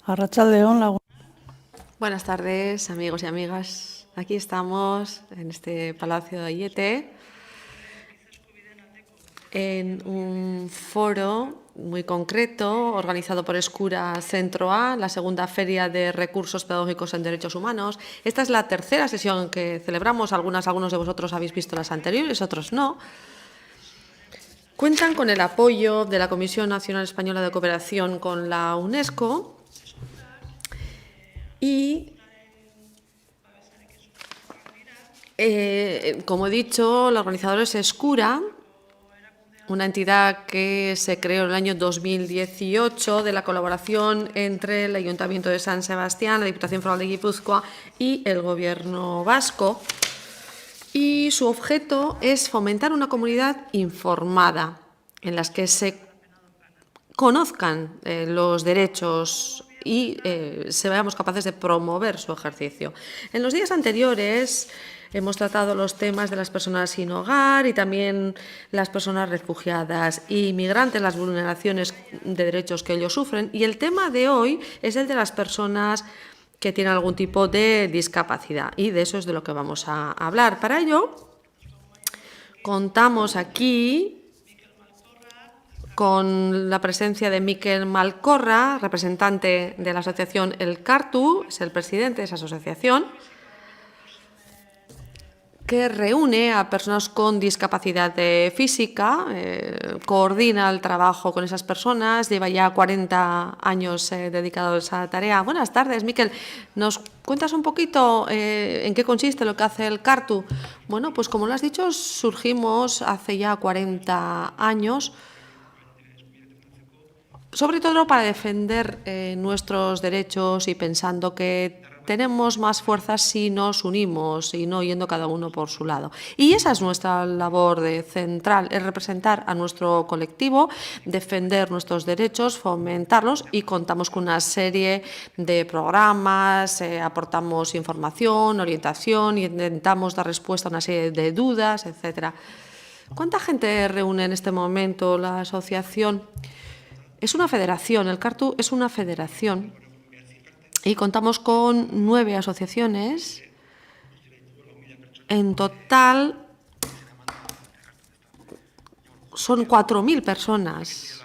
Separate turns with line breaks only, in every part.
Arratsaldeon,
Buenas tardes, amigos y amigas. Aquí estamos en este Palacio de Aiete, en un foro muy concreto organizado por Escura Centro A, la segunda Feria de Recursos Pedagógicos en Derechos Humanos. Esta es la tercera sesión que celebramos. Algunos de vosotros habéis visto las anteriores, otros no. Cuentan con el apoyo de la Comisión Nacional Española de Cooperación con la UNESCO y como he dicho, la organizadora es Escura, una entidad que se creó en el año 2018 de la colaboración entre el Ayuntamiento de San Sebastián, la Diputación Foral de Guipúzcoa y el Gobierno vasco. Y su objeto es fomentar una comunidad informada en las que se conozcan los derechos y seamos capaces de promover su ejercicio. En los días anteriores hemos tratado los temas de las personas sin hogar y también las personas refugiadas y migrantes, las vulneraciones de derechos que ellos sufren. Y el tema de hoy es el de las personas que tienen algún tipo de discapacidad, y de eso es de lo que vamos a hablar. Para ello, contamos aquí con la presencia de Miquel Malcorra, representante de la asociación El Cartu, es el presidente de esa asociación, que reúne a personas con discapacidad física, coordina el trabajo con esas personas, lleva ya 40 años dedicado a esa tarea. Buenas tardes, Miquel. ¿Nos cuentas un poquito en qué consiste lo que hace El Cartu? Bueno, pues como lo has dicho, surgimos hace ya 40 años, sobre todo para defender nuestros derechos y pensando que tenemos más fuerza si nos unimos y no yendo cada uno por su lado. Y esa es nuestra labor central, es representar a nuestro colectivo, defender nuestros derechos, fomentarlos, y contamos con una serie de programas, aportamos información, orientación y intentamos dar respuesta a una serie de dudas, etc. ¿Cuánta gente reúne en este momento la asociación? Es una federación, el Cartu es una federación y contamos con 9 asociaciones. En total son 4.000 personas,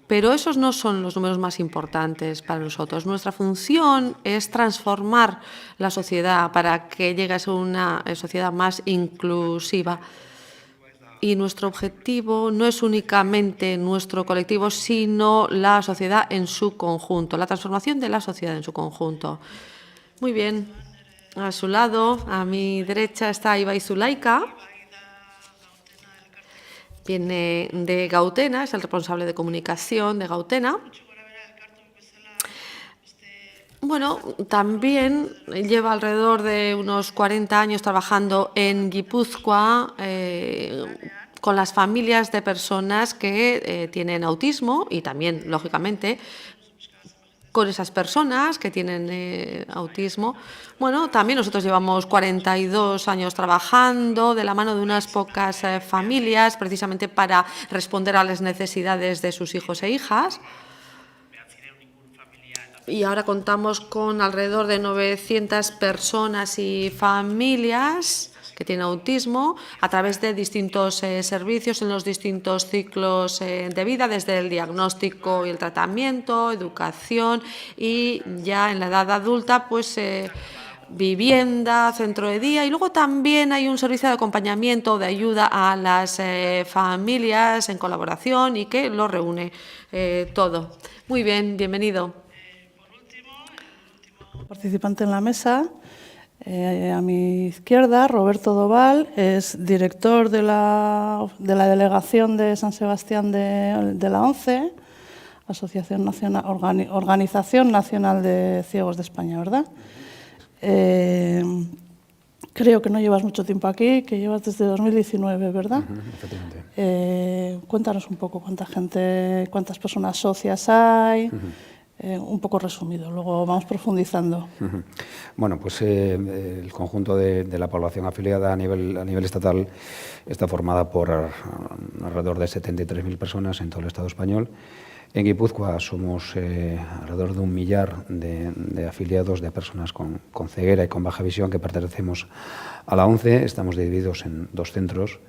pero esos no son los números más importantes para nosotros. Nuestra función es transformar la sociedad para que llegue a ser una sociedad más inclusiva. Y nuestro objetivo no es únicamente nuestro colectivo, sino la sociedad en su conjunto, la transformación de la sociedad en su conjunto. Muy bien, a su lado, a mi derecha, está Ibai Zulaika. Viene de Gautena, es el responsable de comunicación de Gautena. Bueno, también lleva alrededor de unos 40 años trabajando en Guipúzcoa con las familias de personas que tienen autismo y también, lógicamente, con esas personas que tienen autismo. Bueno, también nosotros llevamos 42 años trabajando de la mano de unas pocas familias, precisamente para responder a las necesidades de sus hijos e hijas. Y ahora contamos con alrededor de 900 personas y familias que tienen autismo a través de distintos servicios en los distintos ciclos de vida, desde el diagnóstico y el tratamiento, educación, y ya en la edad adulta, pues vivienda, centro de día, y luego también hay un servicio de acompañamiento, de ayuda a las familias en colaboración y que lo reúne todo. Muy bien, bienvenido.
participante en la mesa. A mi izquierda, Roberto Doval, es director de la delegación de San Sebastián de la ONCE, Organización Nacional de Ciegos de España, ¿verdad? Creo que no llevas mucho tiempo aquí, que llevas desde 2019, ¿verdad?
Efectivamente.
Cuéntanos un poco cuántas personas socias hay. Un poco resumido, luego vamos profundizando.
Bueno, pues el conjunto de la población afiliada a nivel estatal está formada por alrededor de 73.000 personas en todo el Estado español, En Guipúzcoa somos alrededor de 1 millar de afiliados de personas con ceguera y con baja visión que pertenecemos a la ONCE. Estamos divididos en 2 centros.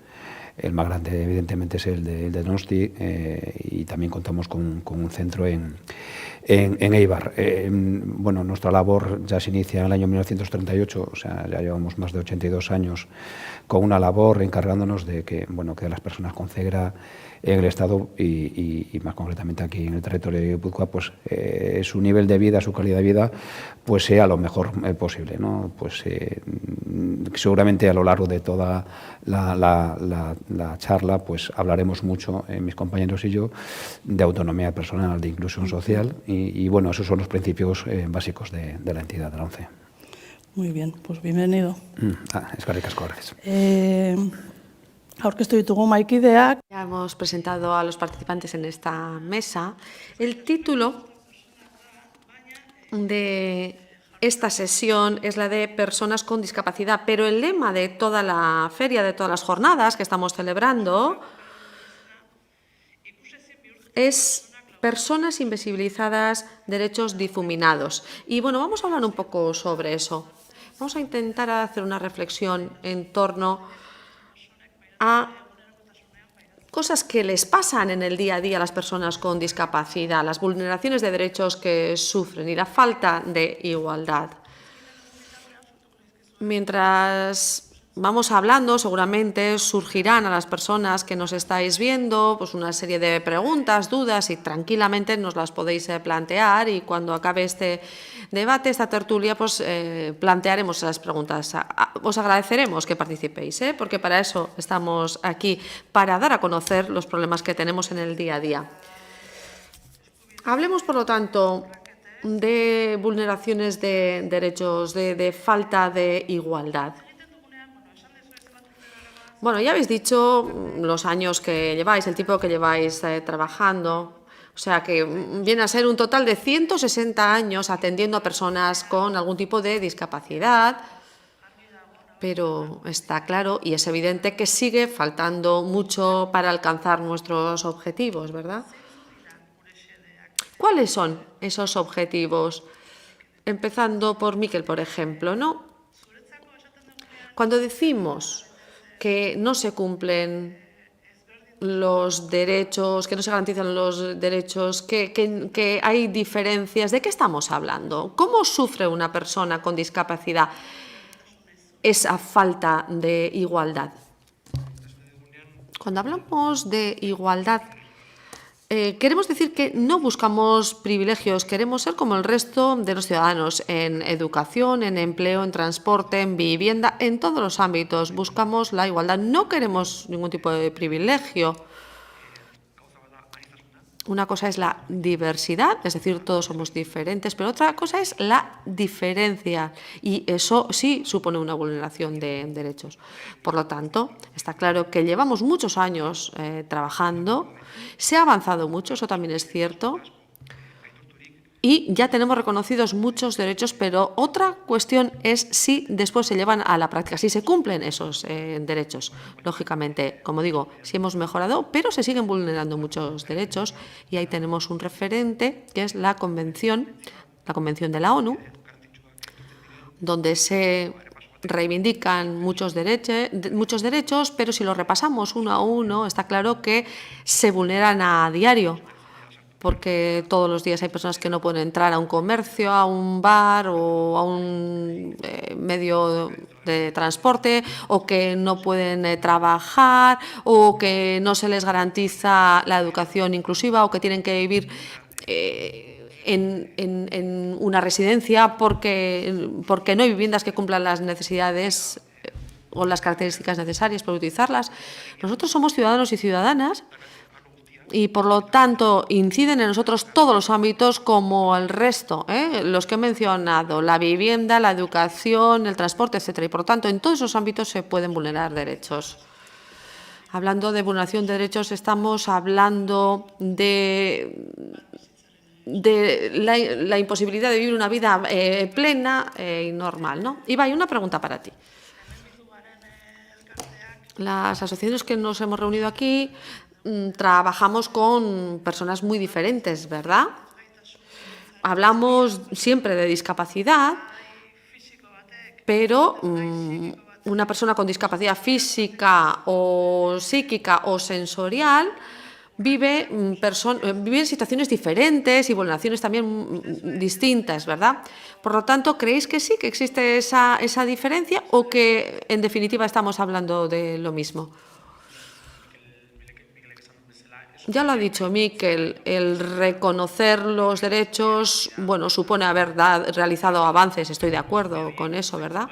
El más grande, evidentemente, es el de Donosti, y también contamos con un centro en Eibar. Bueno, nuestra labor ya se inicia en el año 1938, o sea, ya llevamos más de 82 años con una labor encargándonos de que, bueno, que las personas con ceguera en el Estado y más concretamente aquí en el territorio de Guipúzcoa, pues su nivel de vida, su calidad de vida, pues sea lo mejor posible, ¿no? Pues seguramente a lo largo de toda la charla, pues hablaremos mucho, mis compañeros y yo, de autonomía personal, de inclusión social y bueno, esos son los principios básicos de la entidad de la ONCE.
Muy bien, pues bienvenido.
Eskerrik asko, gracias.
Aurkeztu ditugu maikideak.
Ya hemos presentado a los participantes en esta mesa. El título de esta sesión es la de personas con discapacidad, pero el lema de toda la feria, de todas las jornadas que estamos celebrando, es personas invisibilizadas, derechos difuminados. Y bueno, vamos a hablar un poco sobre eso. Vamos a intentar hacer una reflexión en torno a cosas que les pasan en el día a día a las personas con discapacidad, las vulneraciones de derechos que sufren y la falta de igualdad. Mientras vamos hablando, seguramente surgirán a las personas que nos estáis viendo pues una serie de preguntas, dudas y tranquilamente nos las podéis plantear y cuando acabe este debate, esta tertulia, pues plantearemos esas preguntas. Os agradeceremos que participéis, porque para eso estamos aquí, para dar a conocer los problemas que tenemos en el día a día. Hablemos, por lo tanto, de vulneraciones de derechos, de falta de igualdad. Bueno, ya habéis dicho los años que lleváis, el tiempo que lleváis trabajando, o sea que viene a ser un total de 160 años atendiendo a personas con algún tipo de discapacidad, pero está claro y es evidente que sigue faltando mucho para alcanzar nuestros objetivos, ¿verdad? ¿Cuáles son esos objetivos? Empezando por Miquel, por ejemplo, ¿no? Cuando decimos que no se cumplen los derechos, que no se garantizan los derechos, que hay diferencias, ¿de qué estamos hablando? ¿Cómo sufre una persona con discapacidad esa falta de igualdad? Cuando hablamos de igualdad, queremos decir que no buscamos privilegios, queremos ser como el resto de los ciudadanos en educación, en empleo, en transporte, en vivienda, en todos los ámbitos. Buscamos la igualdad, no queremos ningún tipo de privilegio. Una cosa es la diversidad, es decir, todos somos diferentes, pero otra cosa es la diferencia y eso sí supone una vulneración de derechos. Por lo tanto, está claro que llevamos muchos años trabajando, se ha avanzado mucho, eso también es cierto, y ya tenemos reconocidos muchos derechos, pero otra cuestión es si después se llevan a la práctica, si se cumplen esos derechos. Lógicamente, como digo, sí hemos mejorado, pero se siguen vulnerando muchos derechos y ahí tenemos un referente que es la Convención de la ONU, donde se reivindican muchos derechos, pero si lo repasamos uno a uno, está claro que se vulneran a diario, porque todos los días hay personas que no pueden entrar a un comercio, a un bar o a un medio de transporte, o que no pueden trabajar, o que no se les garantiza la educación inclusiva, o que tienen que vivir en una residencia porque no hay viviendas que cumplan las necesidades o las características necesarias para utilizarlas. Nosotros somos ciudadanos y ciudadanas y, por lo tanto, inciden en nosotros todos los ámbitos como el resto, los que he mencionado, la vivienda, la educación, el transporte, etcétera. Y, por lo tanto, en todos esos ámbitos se pueden vulnerar derechos. Hablando de vulneración de derechos, estamos hablando de la imposibilidad de vivir una vida plena y normal, ¿no? Ibai, una pregunta para ti. Las asociaciones que nos hemos reunido aquí trabajamos con personas muy diferentes, ¿verdad? Hablamos siempre de discapacidad, pero una persona con discapacidad física o psíquica o sensorial vive en situaciones diferentes y vulneraciones también distintas, ¿verdad? Por lo tanto, ¿creéis que sí, que existe esa diferencia o que en definitiva estamos hablando de lo mismo? Ya lo ha dicho Miquel, el reconocer los derechos, bueno, supone haber realizado avances, estoy de acuerdo con eso, ¿verdad?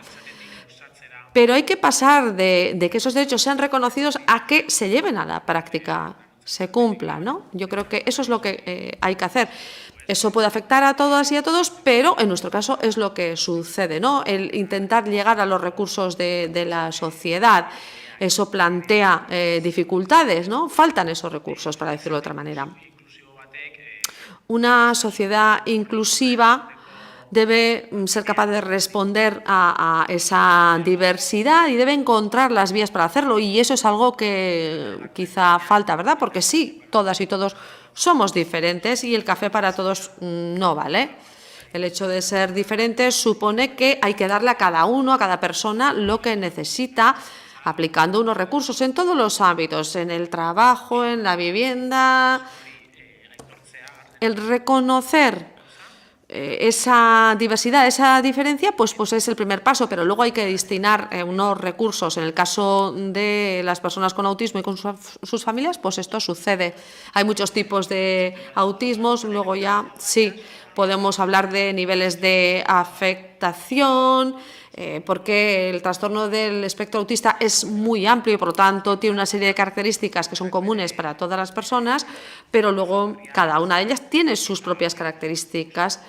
Pero hay que pasar de que esos derechos sean reconocidos a que se lleven a la práctica, se cumplan, ¿no? Yo creo que eso es lo que hay que hacer. Eso puede afectar a todas y a todos, pero en nuestro caso es lo que sucede, ¿no? El intentar llegar a los recursos de la sociedad. Eso plantea dificultades, ¿no? Faltan esos recursos, para decirlo de otra manera. Una sociedad inclusiva debe ser capaz de responder a esa diversidad y debe encontrar las vías para hacerlo. Y eso es algo que quizá falta, ¿verdad? Porque sí, todas y todos somos diferentes y el café para todos no vale. El hecho de ser diferentes supone que hay que darle a cada uno, a cada persona, lo que necesita, aplicando unos recursos en todos los ámbitos, en el trabajo, en la vivienda. El reconocer esa diversidad, esa diferencia, pues es el primer paso, pero luego hay que destinar unos recursos. En el caso de las personas con autismo y con sus familias, pues esto sucede. Hay muchos tipos de autismos, luego ya sí podemos hablar de niveles de afectación, porque el trastorno del espectro autista es muy amplio y, por lo tanto, tiene una serie de características que son comunes para todas las personas, pero luego cada una de ellas tiene sus propias características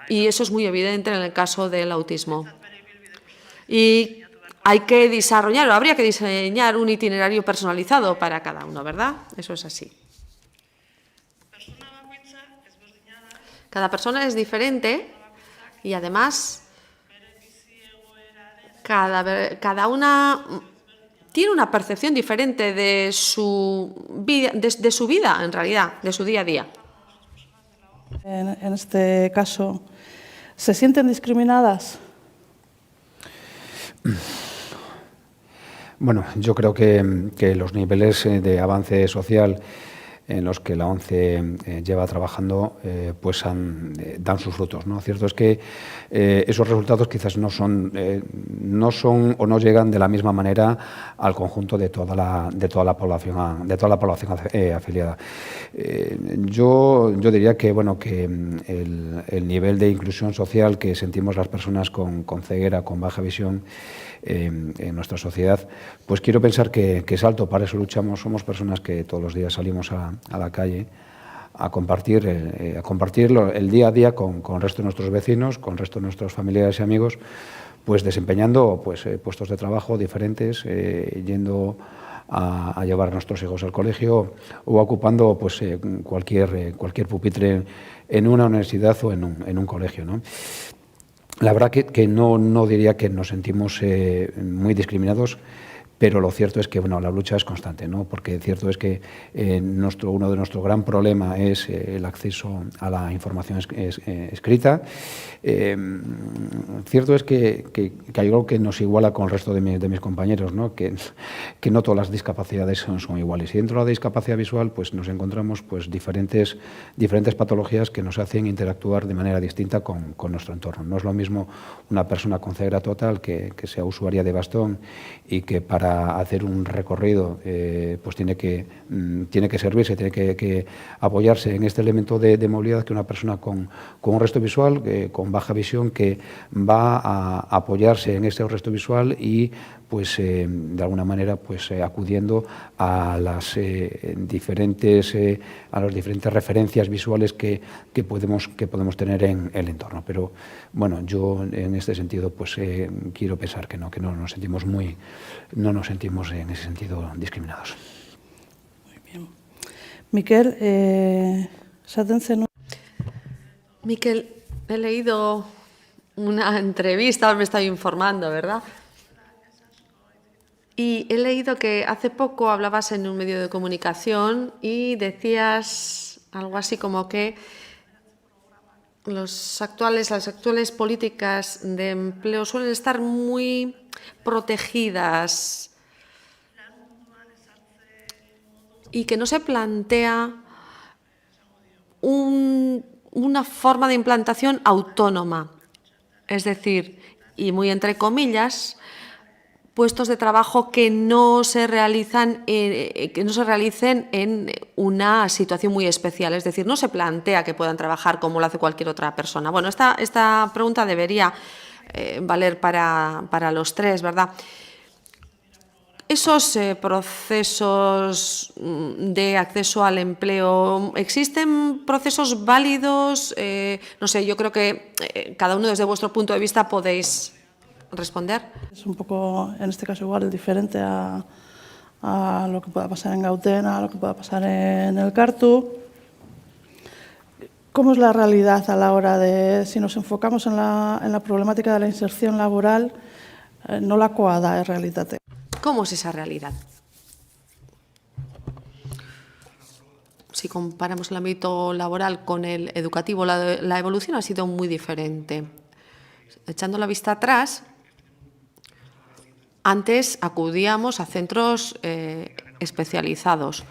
y eso es muy evidente en el caso del autismo. Y hay que desarrollar, o habría que diseñar un itinerario personalizado para cada uno, ¿verdad? Eso es así. Cada persona es diferente y, además, cada una tiene una percepción diferente de su vida, en realidad, de su día a día.
En este caso, ¿se sienten discriminadas?
Bueno, yo creo que los niveles de avance social en los que la ONCE lleva trabajando pues dan sus frutos, ¿no? Cierto es que esos resultados quizás no son o no llegan de la misma manera al conjunto de toda la población afiliada. Yo diría que bueno que el nivel de inclusión social que sentimos las personas con ceguera, con baja visión en nuestra sociedad, pues quiero pensar que es alto. Para eso luchamos. Somos personas que todos los días salimos a la calle a compartir el día a día con el resto de nuestros vecinos, con el resto de nuestros familiares y amigos, pues desempeñando puestos de trabajo diferentes, yendo a llevar a nuestros hijos al colegio o ocupando cualquier pupitre en una universidad o en un colegio, ¿no? La verdad que no diría que nos sentimos muy discriminados, pero lo cierto es que bueno, la lucha es constante, ¿no? Porque cierto es que uno de nuestros gran problemas es el acceso a la información escrita. Cierto es que hay algo que nos iguala con el resto de mis compañeros, ¿no? Que no todas las discapacidades son iguales. Y dentro de la discapacidad visual pues nos encontramos pues diferentes patologías que nos hacen interactuar de manera distinta con nuestro entorno. No es lo mismo una persona con ceguera total que sea usuaria de bastón y que para hacer un recorrido pues tiene que servirse, tiene que apoyarse en este elemento de movilidad, que una persona con un resto visual, con baja visión, que va a apoyarse en ese resto visual y pues de alguna manera pues acudiendo a las diferentes referencias visuales que podemos tener en el entorno. Pero bueno, yo en este sentido pues quiero pensar que no nos sentimos en ese sentido discriminados.
Muy bien. Miquel,
Miquel, he leído una entrevista, me estoy informando, ¿verdad? Y he leído que hace poco hablabas en un medio de comunicación y decías algo así como que las actuales políticas de empleo suelen estar muy protegidas y que no se plantea una forma de implantación autónoma, es decir, y muy entre comillas, puestos de trabajo que no se realicen en una situación muy especial, es decir, no se plantea que puedan trabajar como lo hace cualquier otra persona. Bueno, esta pregunta debería valer para los tres, ¿verdad? Esos procesos de acceso al empleo, ¿existen procesos válidos? No sé, yo creo que cada uno desde vuestro punto de vista podéis responder.
Es un poco, en este caso igual, diferente a lo que pueda pasar en Gauten, a lo que pueda pasar en el Cartu. ¿Cómo es la realidad a la hora de, si nos enfocamos en la problemática de la inserción laboral, nolakoa da errealitate?
¿Cómo es esa realidad? Si comparamos el ámbito laboral con el educativo, la evolución ha sido muy diferente. Echando la vista atrás, antes acudíamos a centros especializados.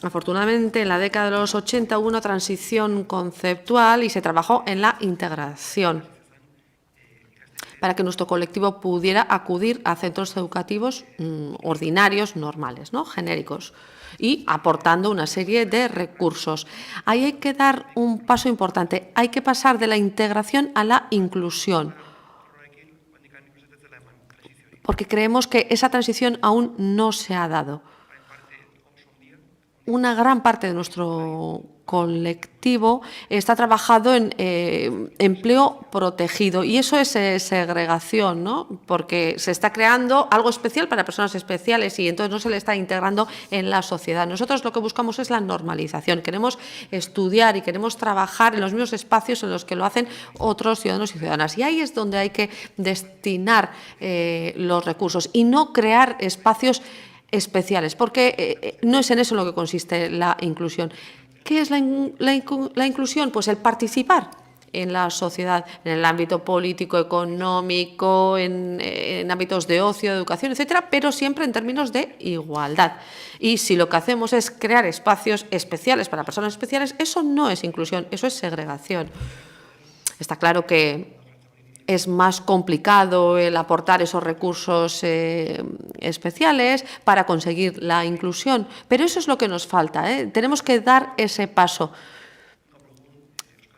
Afortunadamente, en la década de los 80 hubo una transición conceptual y se trabajó en la integración para que nuestro colectivo pudiera acudir a centros educativos ordinarios, normales, ¿no? Genéricos, y aportando una serie de recursos. Ahí hay que dar un paso importante, hay que pasar de la integración a la inclusión, porque creemos que esa transición aún no se ha dado. Una gran parte de nuestro colectivo está trabajado en empleo protegido y eso es segregación, ¿no? Porque se está creando algo especial para personas especiales y entonces no se le está integrando en la sociedad. Nosotros lo que buscamos es la normalización, queremos estudiar y queremos trabajar en los mismos espacios en los que lo hacen otros ciudadanos y ciudadanas y ahí es donde hay que destinar los recursos y no crear espacios especiales, porque no es en eso en lo que consiste la inclusión. ¿Qué es la inclusión? Pues el participar en la sociedad, en el ámbito político, económico, en ámbitos de ocio, de educación, etcétera, pero siempre en términos de igualdad. Y si lo que hacemos es crear espacios especiales para personas especiales, eso no es inclusión, eso es segregación. Está claro que es más complicado el aportar esos recursos especiales para conseguir la inclusión, pero eso es lo que nos falta, ¿eh? Tenemos que dar ese paso.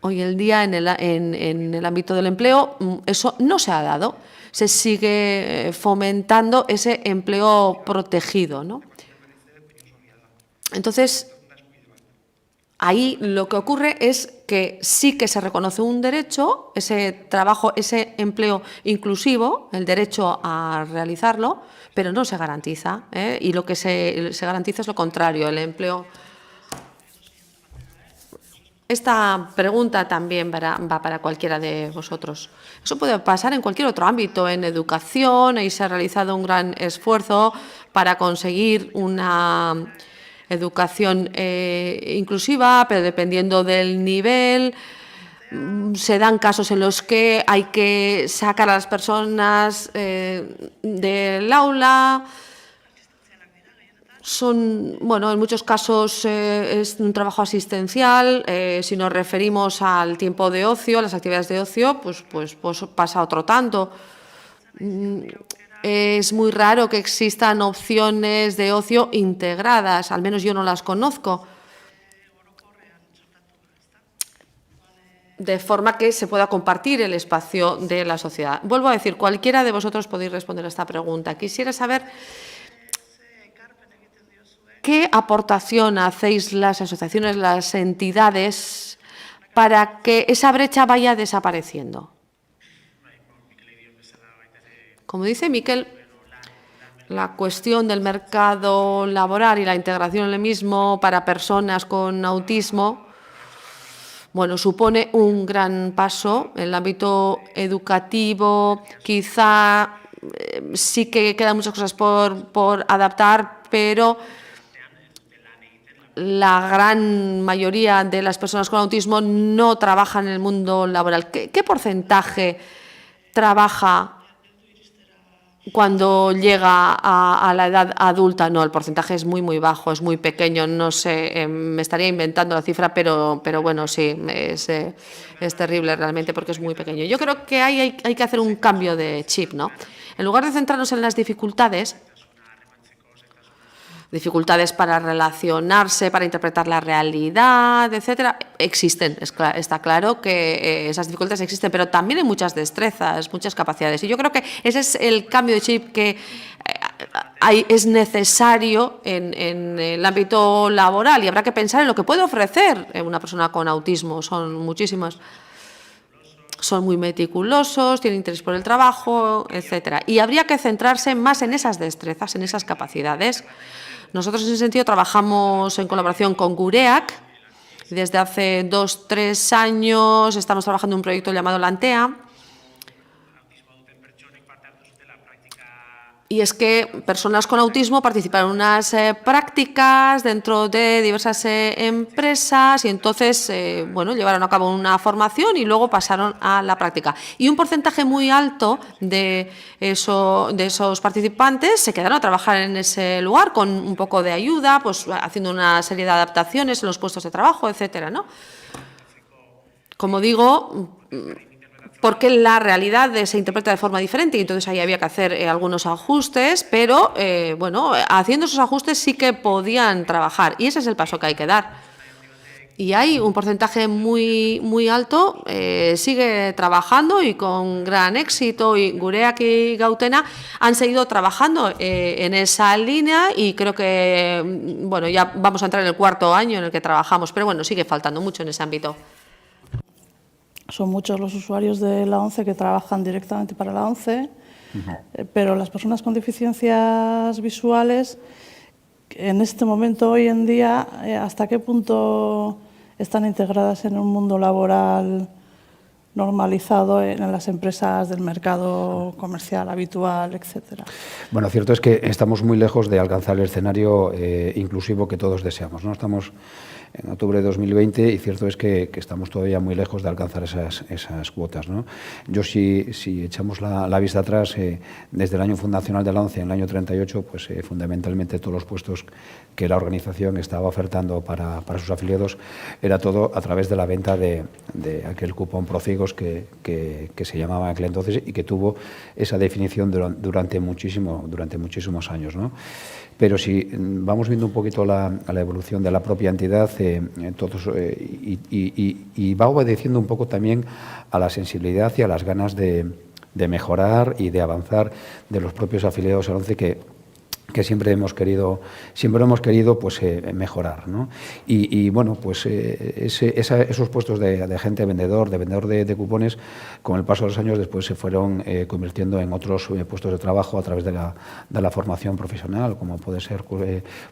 Hoy en día en el ámbito del empleo eso no se ha dado, se sigue fomentando ese empleo protegido, ¿no? Entonces, ahí lo que ocurre es que sí que se reconoce un derecho, ese trabajo, ese empleo inclusivo, el derecho a realizarlo, pero no se garantiza, ¿eh? Y lo que se garantiza es lo contrario, el empleo. Esta pregunta también va para cualquiera de vosotros. Eso puede pasar en cualquier otro ámbito, en educación, ahí se ha realizado un gran esfuerzo para conseguir una educación inclusiva, pero dependiendo del nivel, se dan casos en los que hay que sacar a las personas del aula. Bueno, en muchos casos es un trabajo asistencial. Si nos referimos al tiempo de ocio, las actividades de ocio, pues pasa otro tanto. Es muy raro que existan opciones de ocio integradas, al menos yo no las conozco, de forma que se pueda compartir el espacio de la sociedad. Vuelvo a decir, cualquiera de vosotros podéis responder a esta pregunta. Quisiera saber qué aportación hacéis las asociaciones, las entidades, para que esa brecha vaya desapareciendo. Como dice Miquel, la cuestión del mercado laboral y la integración en el mismo para personas con autismo, bueno, supone un gran paso en el ámbito educativo, quizá sí que quedan muchas cosas por adaptar, pero la gran mayoría de las personas con autismo no trabajan en el mundo laboral. ¿Qué porcentaje trabaja cuando llega a la edad adulta? No, el porcentaje es muy bajo, es muy pequeño, no sé, me estaría inventando la cifra, pero bueno, sí, es terrible realmente porque es muy pequeño. Yo creo que hay que hacer un cambio de chip, ¿no? En lugar de centrarnos en las dificultades para relacionarse, para interpretar la realidad, etcétera, existen, está claro que esas dificultades existen, pero también hay muchas destrezas, muchas capacidades. Y yo creo que ese es el cambio de chip que es necesario en el ámbito laboral, y habrá que pensar en lo que puede ofrecer una persona con autismo. Son muchísimas. Son muy meticulosos, tienen interés por el trabajo, etcétera. Y habría que centrarse más en esas destrezas, en esas capacidades. Nosotros, en ese sentido, trabajamos en colaboración con Gureak. Desde hace 2-3 años estamos trabajando en un proyecto llamado Lantea. Y es que personas con autismo participaron en unas prácticas dentro de diversas empresas y entonces, bueno, llevaron a cabo una formación y luego pasaron a la práctica. Y un porcentaje muy alto de esos participantes se quedaron a trabajar en ese lugar con un poco de ayuda, pues haciendo una serie de adaptaciones en los puestos de trabajo, etcétera, ¿no? Como digo, porque la realidad se interpreta de forma diferente y entonces ahí había que hacer algunos ajustes, pero bueno, haciendo esos ajustes sí que podían trabajar y ese es el paso que hay que dar. Y hay un porcentaje muy alto, sigue trabajando y con gran éxito, y Gureak y Gautena han seguido trabajando en esa línea y creo que, bueno, ya vamos a entrar en el 4º año en el que trabajamos, pero bueno, sigue faltando mucho en ese ámbito.
Son muchos los usuarios de la ONCE que trabajan directamente para la ONCE, pero las personas con deficiencias visuales, en este momento, hoy en día, ¿hasta qué punto están integradas en un mundo laboral normalizado en las empresas del mercado comercial habitual, etcétera?
Bueno, cierto es que estamos muy lejos de alcanzar el escenario inclusivo que todos deseamos, ¿no? Estamos en octubre de 2020 y cierto es que estamos todavía muy lejos de alcanzar esas cuotas, ¿no? Yo si echamos la vista atrás, desde el año fundacional de la ONCE, en el año 38, pues fundamentalmente todos los puestos que la organización estaba ofertando para sus afiliados era todo a través de la venta de aquel cupón Procigos que se llamaba aquel entonces y que tuvo esa definición durante muchísimos años, ¿no? Pero si vamos viendo un poquito la evolución de la propia entidad, y va obedeciendo un poco también a la sensibilidad y a las ganas de mejorar y de avanzar de los propios afiliados al ONCE que siempre hemos querido pues, mejorar, ¿no? Y bueno, pues esos puestos de agente vendedor, de cupones, con el paso de los años después se fueron convirtiendo en otros puestos de trabajo a través de la formación profesional, como puede ser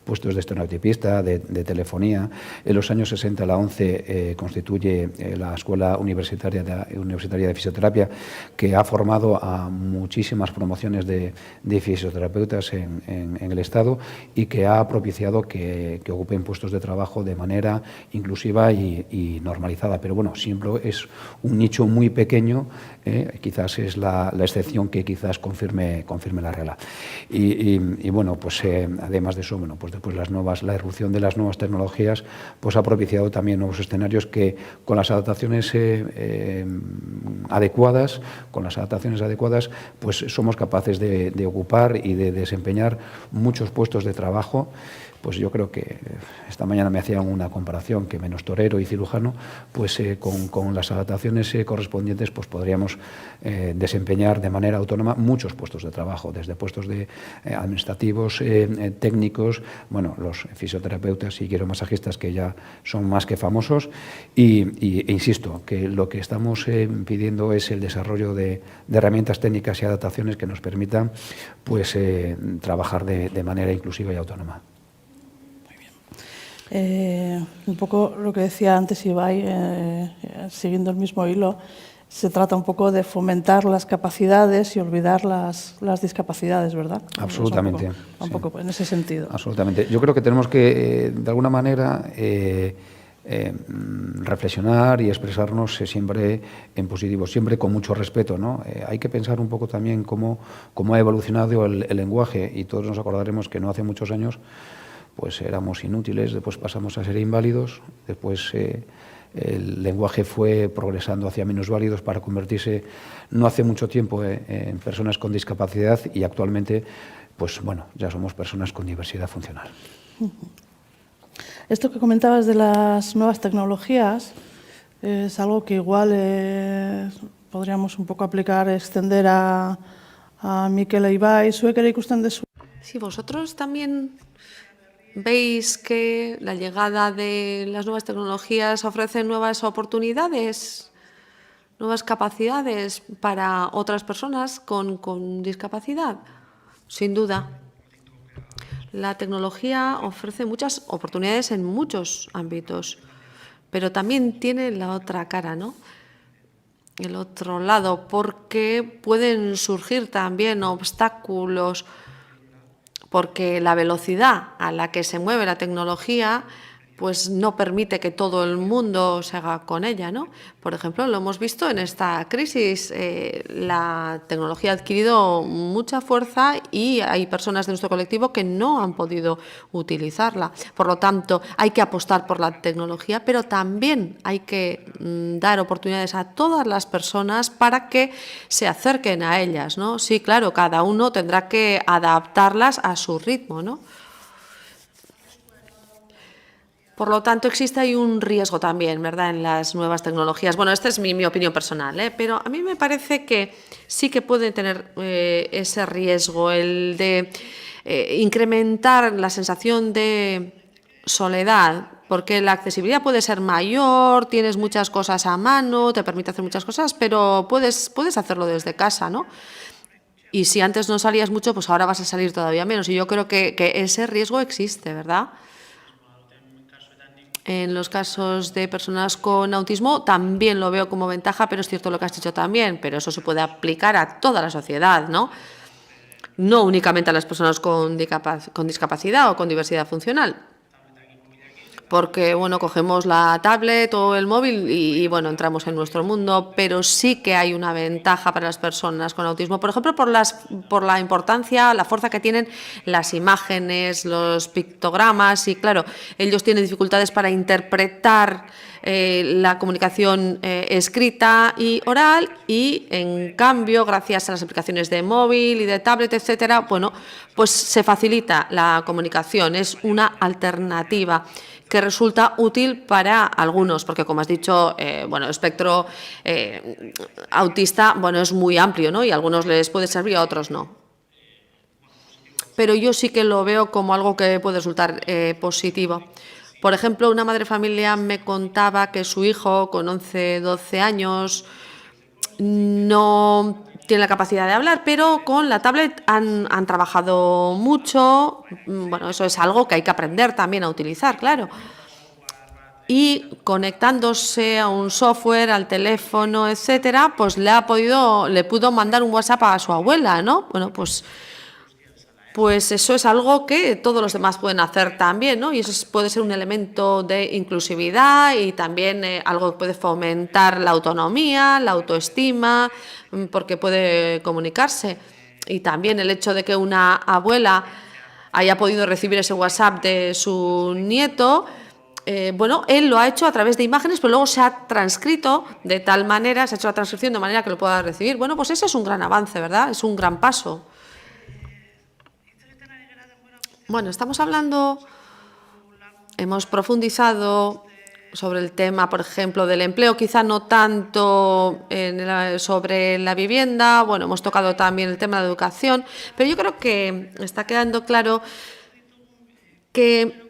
puestos de estenotipista, de telefonía. En los años 60 la ONCE constituye la Escuela Universitaria de Fisioterapia, que ha formado a muchísimas promociones de fisioterapeutas en el Estado y que ha propiciado que ocupen puestos de trabajo de manera inclusiva y normalizada. Pero bueno, siempre es un nicho muy pequeño, quizás es la excepción que quizás confirme la regla. Y bueno, pues además de eso, bueno, pues después la irrupción de las nuevas tecnologías pues ha propiciado también nuevos escenarios que con las adaptaciones adecuadas, pues somos capaces de ocupar y de desempeñar muchos puestos de trabajo. Pues yo creo que esta mañana me hacían una comparación que menos torero y cirujano, pues con las adaptaciones correspondientes pues podríamos desempeñar de manera autónoma muchos puestos de trabajo, desde puestos de administrativos, técnicos, bueno, los fisioterapeutas y quiromasajistas que ya son más que famosos e insisto, que lo que estamos pidiendo es el desarrollo de herramientas técnicas y adaptaciones que nos permitan pues trabajar de manera inclusiva y autónoma.
Un poco lo que decía antes Ibai, siguiendo el mismo hilo, se trata un poco de fomentar las capacidades y olvidar las discapacidades, ¿verdad?
Absolutamente.
Un poco en ese sentido.
Absolutamente. Yo creo que tenemos que, de alguna manera, reflexionar y expresarnos siempre en positivo, siempre con mucho respeto, ¿no? Hay que pensar un poco también cómo ha evolucionado el lenguaje, y todos nos acordaremos que no hace muchos años pues éramos inútiles, después pasamos a ser inválidos, después el lenguaje fue progresando hacia minusválidos para convertirse no hace mucho tiempo en personas con discapacidad, y actualmente pues bueno, ya somos personas con diversidad funcional.
Esto que comentabas de las nuevas tecnologías es algo que igual podríamos un poco aplicar, extender a Mikel Ibai, zuek ere ikusten dezu.
Sí, vosotros también veis que la llegada de las nuevas tecnologías ofrece nuevas oportunidades, nuevas capacidades para otras personas con discapacidad. Sin duda. La tecnología ofrece muchas oportunidades en muchos ámbitos, pero también tiene la otra cara, ¿no? El otro lado, porque pueden surgir también obstáculos, porque la velocidad a la que se mueve la tecnología pues no permite que todo el mundo se haga con ella, ¿no? Por ejemplo, lo hemos visto en esta crisis, la tecnología ha adquirido mucha fuerza y hay personas de nuestro colectivo que no han podido utilizarla. Por lo tanto, hay que apostar por la tecnología, pero también hay que dar oportunidades a todas las personas para que se acerquen a ellas, ¿no? Sí, claro, cada uno tendrá que adaptarlas a su ritmo, ¿no? Por lo tanto, existe ahí un riesgo también, ¿verdad?, en las nuevas tecnologías. Bueno, esta es mi opinión personal, pero a mí me parece que sí que puede tener ese riesgo, el de incrementar la sensación de soledad, porque la accesibilidad puede ser mayor, tienes muchas cosas a mano, te permite hacer muchas cosas, pero puedes hacerlo desde casa, ¿no? Y si antes no salías mucho, pues ahora vas a salir todavía menos. Y yo creo que ese riesgo existe, ¿verdad? En los casos de personas con autismo también lo veo como ventaja, pero es cierto lo que has dicho también, pero eso se puede aplicar a toda la sociedad, ¿no? No únicamente a las personas con discapacidad o con diversidad funcional. Porque, bueno, cogemos la tablet o el móvil y, bueno, entramos en nuestro mundo, pero sí que hay una ventaja para las personas con autismo, por ejemplo, por la importancia, la fuerza que tienen las imágenes, los pictogramas, y claro, ellos tienen dificultades para interpretar la comunicación escrita y oral, y en cambio, gracias a las aplicaciones de móvil y de tablet, etcétera, bueno, pues se facilita la comunicación, es una alternativa que resulta útil para algunos, porque como has dicho, bueno, el espectro autista, bueno, es muy amplio, ¿no? Y a algunos les puede servir, a otros no. Pero yo sí que lo veo como algo que puede resultar positivo. Por ejemplo, una madre de familia me contaba que su hijo, con 11, 12 años, no tiene la capacidad de hablar, pero con la tablet han trabajado mucho. Bueno, eso es algo que hay que aprender también a utilizar, claro. Y conectándose a un software, al teléfono, etcétera, pues le pudo mandar un WhatsApp a su abuela, ¿no? Bueno, pues eso es algo que todos los demás pueden hacer también, ¿no? Y eso puede ser un elemento de inclusividad y también algo que puede fomentar la autonomía, la autoestima, porque puede comunicarse. Y también el hecho de que una abuela haya podido recibir ese WhatsApp de su nieto, bueno, él lo ha hecho a través de imágenes, pero luego se ha transcrito de tal manera, se ha hecho la transcripción de manera que lo pueda recibir. Bueno, pues ese es un gran avance, ¿verdad? Es un gran paso. Bueno, estamos hablando, hemos profundizado sobre el tema, por ejemplo, del empleo, quizá no tanto sobre la vivienda, bueno, hemos tocado también el tema de la educación, pero yo creo que está quedando claro que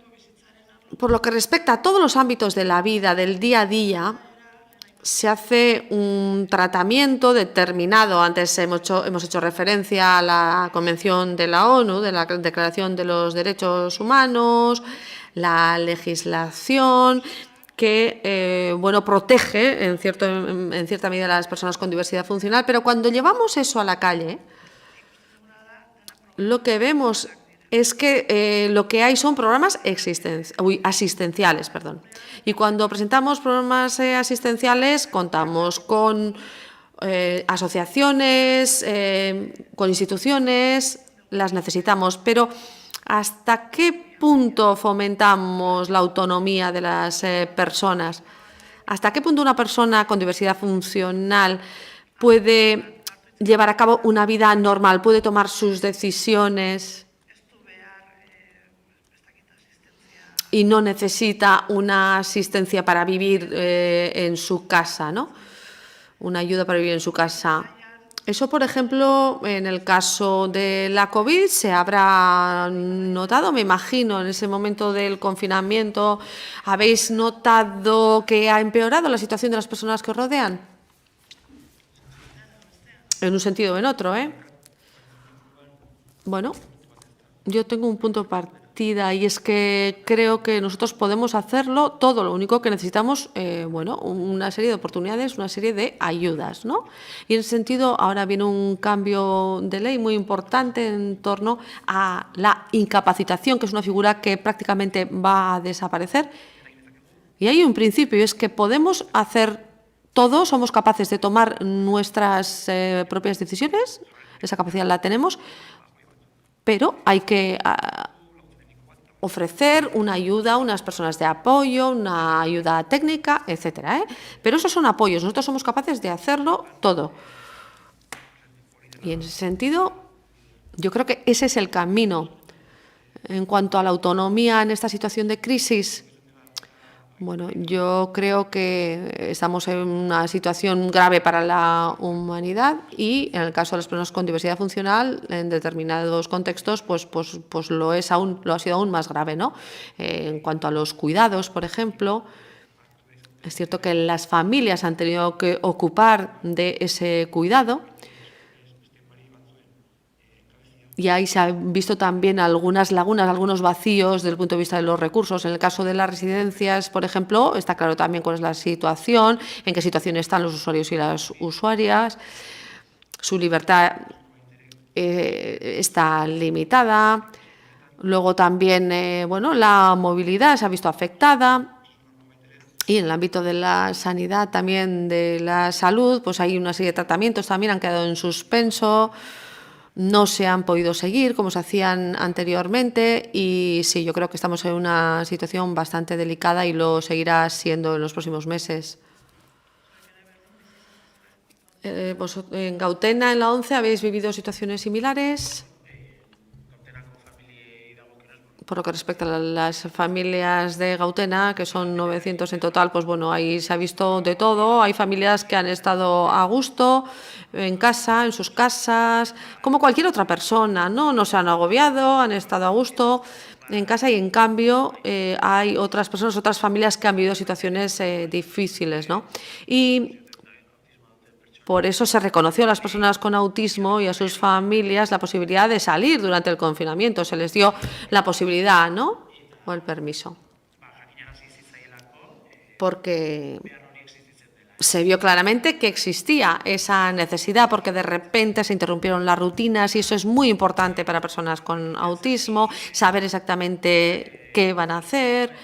por lo que respecta a todos los ámbitos de la vida, del día a día, se hace un tratamiento determinado. Antes hemos hecho referencia a la Convención de la ONU, de la Declaración de los Derechos Humanos, la legislación, que bueno, protege en cierta medida a las personas con diversidad funcional, pero cuando llevamos eso a la calle, lo que vemos es que lo que hay son programas asistenciales. Y cuando presentamos programas asistenciales contamos con asociaciones, con instituciones, las necesitamos, pero ¿hasta qué punto fomentamos la autonomía de las personas? ¿Hasta qué punto una persona con diversidad funcional puede llevar a cabo una vida normal, puede tomar sus decisiones y no necesita una asistencia para vivir en su casa, ¿no? Una ayuda para vivir en su casa? Eso, por ejemplo, en el caso de la COVID se habrá notado, me imagino, en ese momento del confinamiento. ¿Habéis notado que ha empeorado la situación de las personas que os rodean? En un sentido o en otro, ¿eh? Bueno, yo tengo un punto de partida y es que creo que nosotros podemos hacerlo todo. Lo único que necesitamos, bueno, una serie de oportunidades, una serie de ayudas, ¿no? Y en ese sentido ahora viene un cambio de ley muy importante en torno a la incapacitación, que es una figura que prácticamente va a desaparecer. Y hay un principio, y es que podemos hacer todo, somos capaces de tomar nuestras propias decisiones, esa capacidad la tenemos, pero hay que ofrecer una ayuda, unas personas de apoyo, una ayuda técnica, etcétera, ¿eh? Pero esos son apoyos, nosotros somos capaces de hacerlo todo. Y en ese sentido, yo creo que ese es el camino. En cuanto a la autonomía en esta situación de crisis, bueno, yo creo que estamos en una situación grave para la humanidad y en el caso de las personas con diversidad funcional, en determinados contextos, pues lo ha sido aún más grave, ¿no? En cuanto a los cuidados, por ejemplo, es cierto que las familias han tenido que ocupar de ese cuidado. Y ahí se han visto también algunas lagunas, algunos vacíos desde el punto de vista de los recursos. En el caso de las residencias, por ejemplo, está claro también cuál es la situación, en qué situación están los usuarios y las usuarias. Su libertad está limitada. Luego también, bueno, la movilidad se ha visto afectada. Y en el ámbito de la sanidad, también de la salud, pues hay una serie de tratamientos también han quedado en suspenso. No se han podido seguir como se hacían anteriormente y sí, yo creo que estamos en una situación bastante delicada y lo seguirá siendo en los próximos meses. En Gautena, en la ONCE, ¿habéis vivido situaciones similares? Por lo que respecta a las familias de Gautena, que son 900 en total, pues bueno, ahí se ha visto de todo. Hay familias que han estado a gusto en casa, en sus casas, como cualquier otra persona, ¿no? No se han agobiado, han estado a gusto en casa y en cambio hay otras personas, otras familias que han vivido situaciones difíciles, ¿no? Y por eso se reconoció a las personas con autismo y a sus familias la posibilidad de salir durante el confinamiento. Se les dio la posibilidad, ¿no? O el permiso. Porque se vio claramente que existía esa necesidad, porque de repente se interrumpieron las rutinas y eso es muy importante para personas con autismo, saber exactamente qué van a hacer.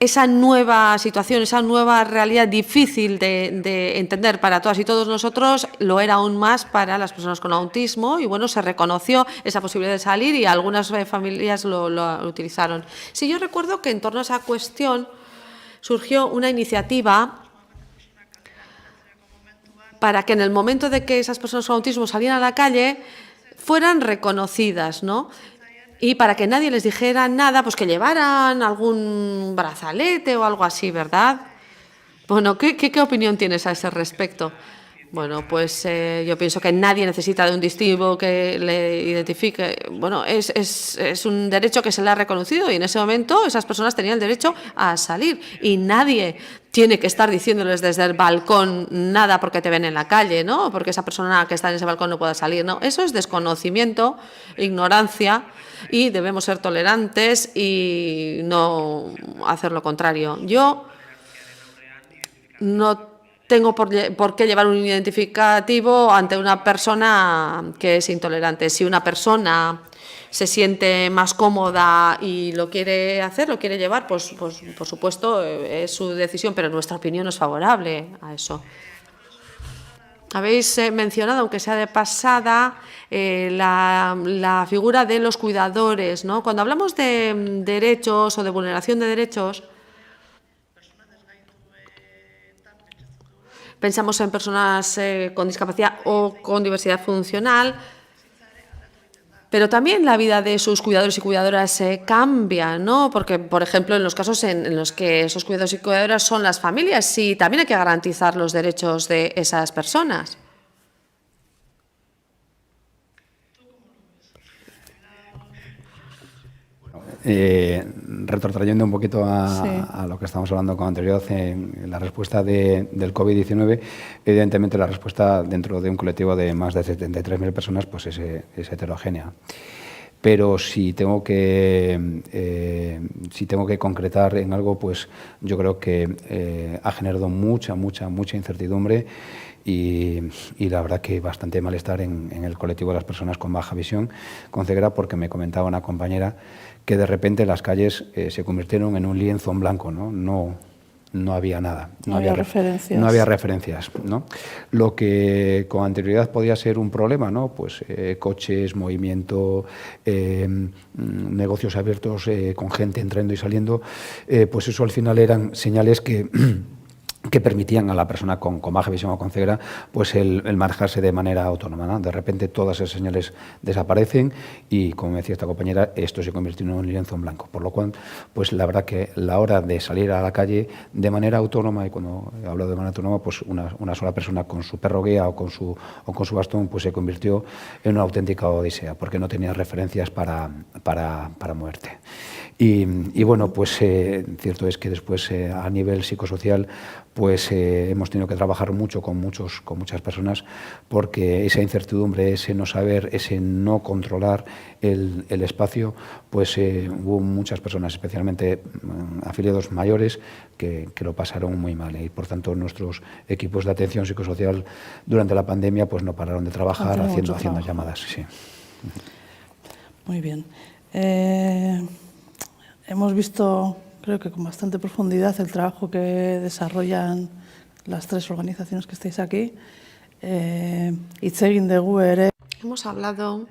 Esa nueva situación, esa nueva realidad difícil de entender para todas y todos nosotros, lo era aún más para las personas con autismo y bueno, se reconoció esa posibilidad de salir y algunas familias lo utilizaron. Sí, yo recuerdo que en torno a esa cuestión surgió una iniciativa para que en el momento de que esas personas con autismo salieran a la calle fueran reconocidas, ¿no? Y para que nadie les dijera nada, pues que llevaran algún brazalete o algo así, ¿verdad? Bueno, ¿qué opinión tienes a ese respecto? Bueno, pues yo pienso que nadie necesita de un distintivo que le identifique. Bueno, es un derecho que se le ha reconocido y en ese momento esas personas tenían el derecho a salir y nadie tiene que estar diciéndoles desde el balcón nada porque te ven en la calle, ¿no? Porque esa persona que está en ese balcón no pueda salir, ¿no? Eso es desconocimiento, ignorancia y debemos ser tolerantes y no hacer lo contrario. Yo no tengo por qué llevar un identificativo ante una persona que es intolerante. Si una persona se siente más cómoda y lo quiere hacer, lo quiere llevar, pues por supuesto es su decisión, pero nuestra opinión no es favorable a eso. Habéis mencionado, aunque sea de pasada, la figura de los cuidadores, ¿no? Cuando hablamos de derechos o de vulneración de derechos, pensamos en personas con discapacidad o con diversidad funcional, pero también la vida de sus cuidadores y cuidadoras cambia, ¿no? Porque, por ejemplo, en los casos en los que esos cuidadores y cuidadoras son las familias, sí, también hay que garantizar los derechos de esas personas.
Retrotrayendo un poquito a lo que estábamos hablando con anterioridad, en la respuesta del COVID-19, evidentemente la respuesta dentro de un colectivo de más de 73.000 personas pues es heterogénea. Pero si tengo que concretar en algo, pues yo creo que ha generado mucha incertidumbre y la verdad que bastante malestar en el colectivo de las personas con baja visión, con ceguera, porque me comentaba una compañera que de repente las calles se convirtieron en un lienzo en blanco, no había nada.
No había referencias.
No había referencias, ¿no? Lo que con anterioridad podía ser un problema, ¿no? Pues coches, movimiento, negocios abiertos con gente entrando y saliendo, pues eso al final eran señales que permitían a la persona con baja visión o con ceguera pues el manejarse de manera autónoma, ¿no? De repente todas esas señales desaparecen y, como me decía esta compañera, esto se convirtió en un lienzo en blanco. Por lo cual, pues la verdad que la hora de salir a la calle de manera autónoma, y cuando hablo de manera autónoma, pues una sola persona con su perro guía o con su bastón, pues se convirtió en una auténtica odisea, porque no tenía referencias para moverte. Y bueno, pues cierto es que después a nivel psicosocial pues hemos tenido que trabajar mucho con muchas personas, porque esa incertidumbre, ese no saber, ese no controlar el espacio, pues hubo muchas personas, especialmente afiliados mayores, que lo pasaron muy mal, y por tanto nuestros equipos de atención psicosocial durante la pandemia pues no pararon de trabajar haciendo llamadas. Sí.
Muy bien. Hemos visto, creo que con bastante profundidad, el trabajo que desarrollan las tres organizaciones que estáis aquí. Hitz egin dugu ere.
Hemos hablado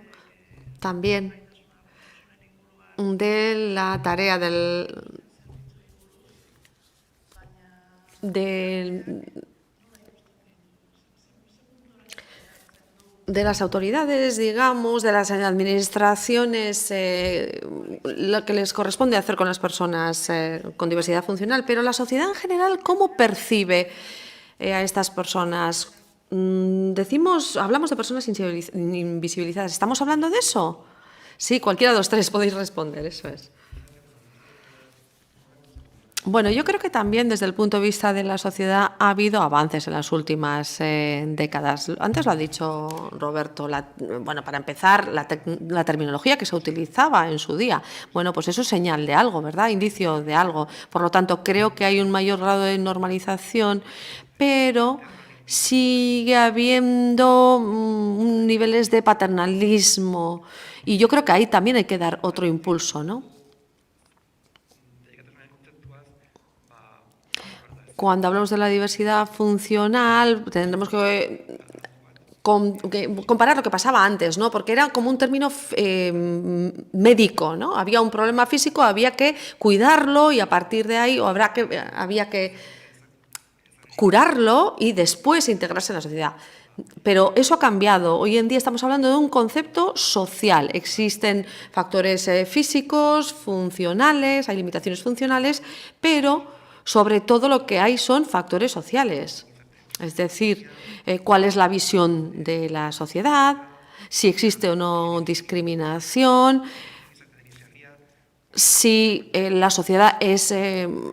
también de la tarea de las autoridades, digamos, de las administraciones, lo que les corresponde hacer con las personas con diversidad funcional, pero la sociedad en general, ¿cómo percibe a estas personas? Hablamos de personas invisibilizadas. ¿Estamos hablando de eso? Sí, cualquiera de los tres podéis responder, eso es. Bueno, yo creo que también desde el punto de vista de la sociedad ha habido avances en las últimas décadas. Antes lo ha dicho Roberto. Bueno, para empezar, la terminología que se utilizaba en su día. Bueno, pues eso es señal de algo, ¿verdad? Indicio de algo. Por lo tanto, creo que hay un mayor grado de normalización, pero sigue habiendo niveles de paternalismo. Y yo creo que ahí también hay que dar otro impulso, ¿no? Cuando hablamos de la diversidad funcional, tendremos que comparar lo que pasaba antes, ¿no? Porque era como un término médico, ¿no? Había un problema físico, había que cuidarlo y a partir de ahí había que curarlo y después integrarse en la sociedad. Pero eso ha cambiado. Hoy en día estamos hablando de un concepto social. Existen factores físicos, funcionales, hay limitaciones funcionales, pero sobre todo lo que hay son factores sociales. Es decir, cuál es la visión de la sociedad, si existe o no discriminación, si la sociedad es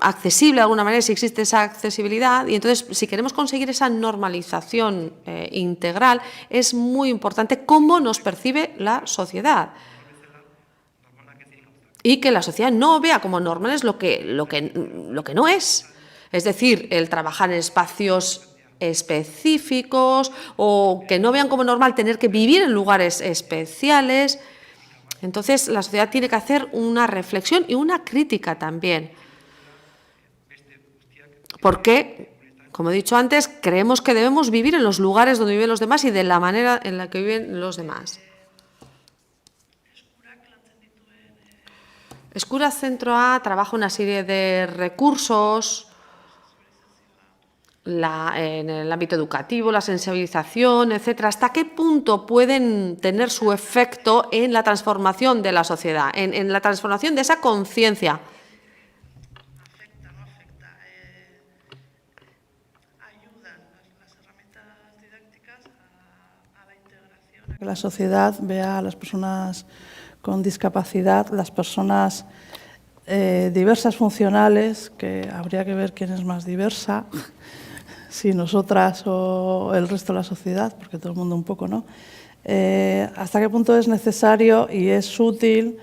accesible de alguna manera, si existe esa accesibilidad. Y entonces, si queremos conseguir esa normalización integral, es muy importante cómo nos percibe la sociedad. Y que la sociedad no vea como normales lo que no es. Es decir, el trabajar en espacios específicos o que no vean como normal tener que vivir en lugares especiales. Entonces, la sociedad tiene que hacer una reflexión y una crítica también. Porque, como he dicho antes, creemos que debemos vivir en los lugares donde viven los demás y de la manera en la que viven los demás. Eskura Centro A trabaja una serie de recursos en el ámbito educativo, la sensibilización, etcétera. ¿Hasta qué punto pueden tener su efecto en la transformación de la sociedad, en la transformación de esa conciencia?
¿Afecta, no afecta? ¿Ayudan las herramientas didácticas a la integración? Que la sociedad vea a las personas con discapacidad, las personas diversas funcionales, que habría que ver quién es más diversa, si nosotras o el resto de la sociedad, porque todo el mundo un poco, ¿no? ¿Hasta qué punto es necesario y es útil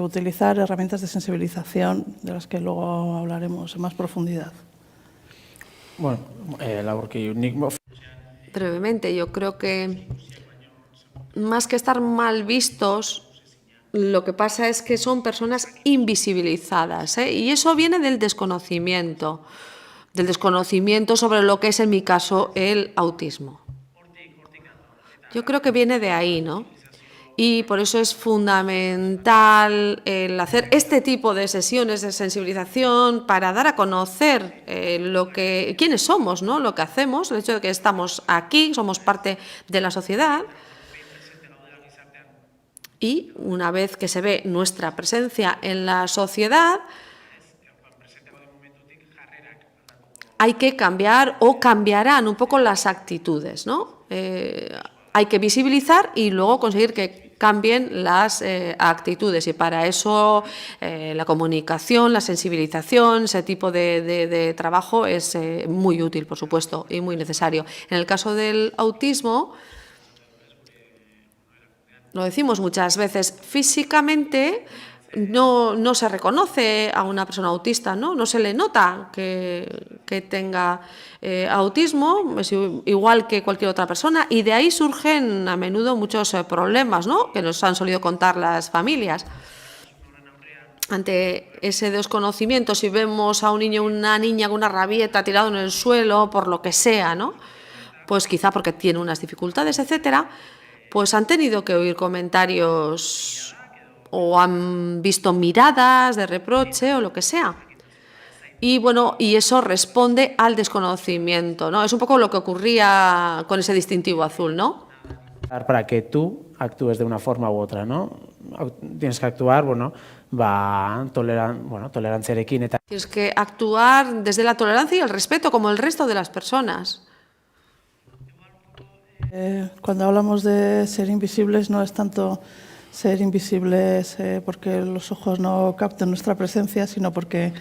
utilizar herramientas de sensibilización, de las que luego hablaremos en más profundidad?
Bueno,
brevemente, yo creo que más que estar mal vistos, lo que pasa es que son personas invisibilizadas, y eso viene del desconocimiento sobre lo que es, en mi caso, el autismo. Yo creo que viene de ahí, ¿no? Y por eso es fundamental el hacer este tipo de sesiones de sensibilización para dar a conocer quiénes somos, ¿no? Lo que hacemos, el hecho de que estamos aquí, somos parte de la sociedad. Y una vez que se ve nuestra presencia en la sociedad, hay que cambiar o cambiarán un poco las actitudes, ¿no? Hay que visibilizar y luego conseguir que cambien las actitudes, y para eso la comunicación, la sensibilización, ese tipo de trabajo es muy útil, por supuesto, y muy necesario. En el caso del autismo, lo decimos muchas veces, físicamente no se reconoce a una persona autista, no se le nota que tenga autismo, es igual que cualquier otra persona, y de ahí surgen a menudo muchos problemas, ¿no?, que nos han solido contar las familias. Ante ese desconocimiento, si vemos a un niño o una niña con una rabieta tirado en el suelo, por lo que sea, ¿no?, pues quizá porque tiene unas dificultades, etcétera, pues han tenido que oír comentarios o han visto miradas de reproche o lo que sea. Y bueno, y eso responde al desconocimiento, ¿no? Es un poco lo que ocurría con ese distintivo azul, ¿no?
Para que tú actúes de una forma u otra, ¿no? Tienes que actuar, toleranciarekin eta.
Tienes que actuar desde la tolerancia y el respeto, como el resto de las personas.
Cuando hablamos de ser invisibles, no es tanto ser invisibles porque los ojos no capten nuestra presencia, sino porque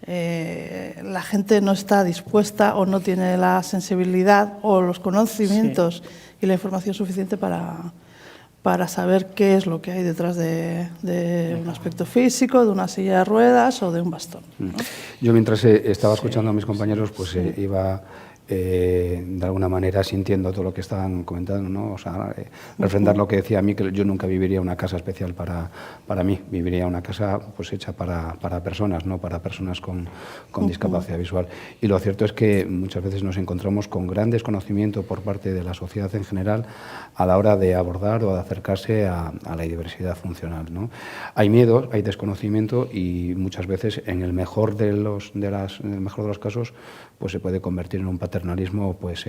la gente no está dispuesta o no tiene la sensibilidad o los conocimientos y la información suficiente para saber qué es lo que hay detrás de un aspecto físico, de una silla de ruedas o de un bastón, ¿no?
Yo, mientras estaba escuchando a mis compañeros, pues iba de alguna manera sintiendo todo lo que estaban comentando, ¿no? O sea, refrendar lo que decía a mí, que yo nunca viviría una casa especial para mí, viviría una casa pues hecha para personas, no para personas con discapacidad visual. Y lo cierto es que muchas veces nos encontramos con gran desconocimiento por parte de la sociedad en general a la hora de abordar o de acercarse a la diversidad funcional, ¿no? Hay miedo, hay desconocimiento, y muchas veces en el mejor de los casos pues se puede convertir en un patrón paternalismo pues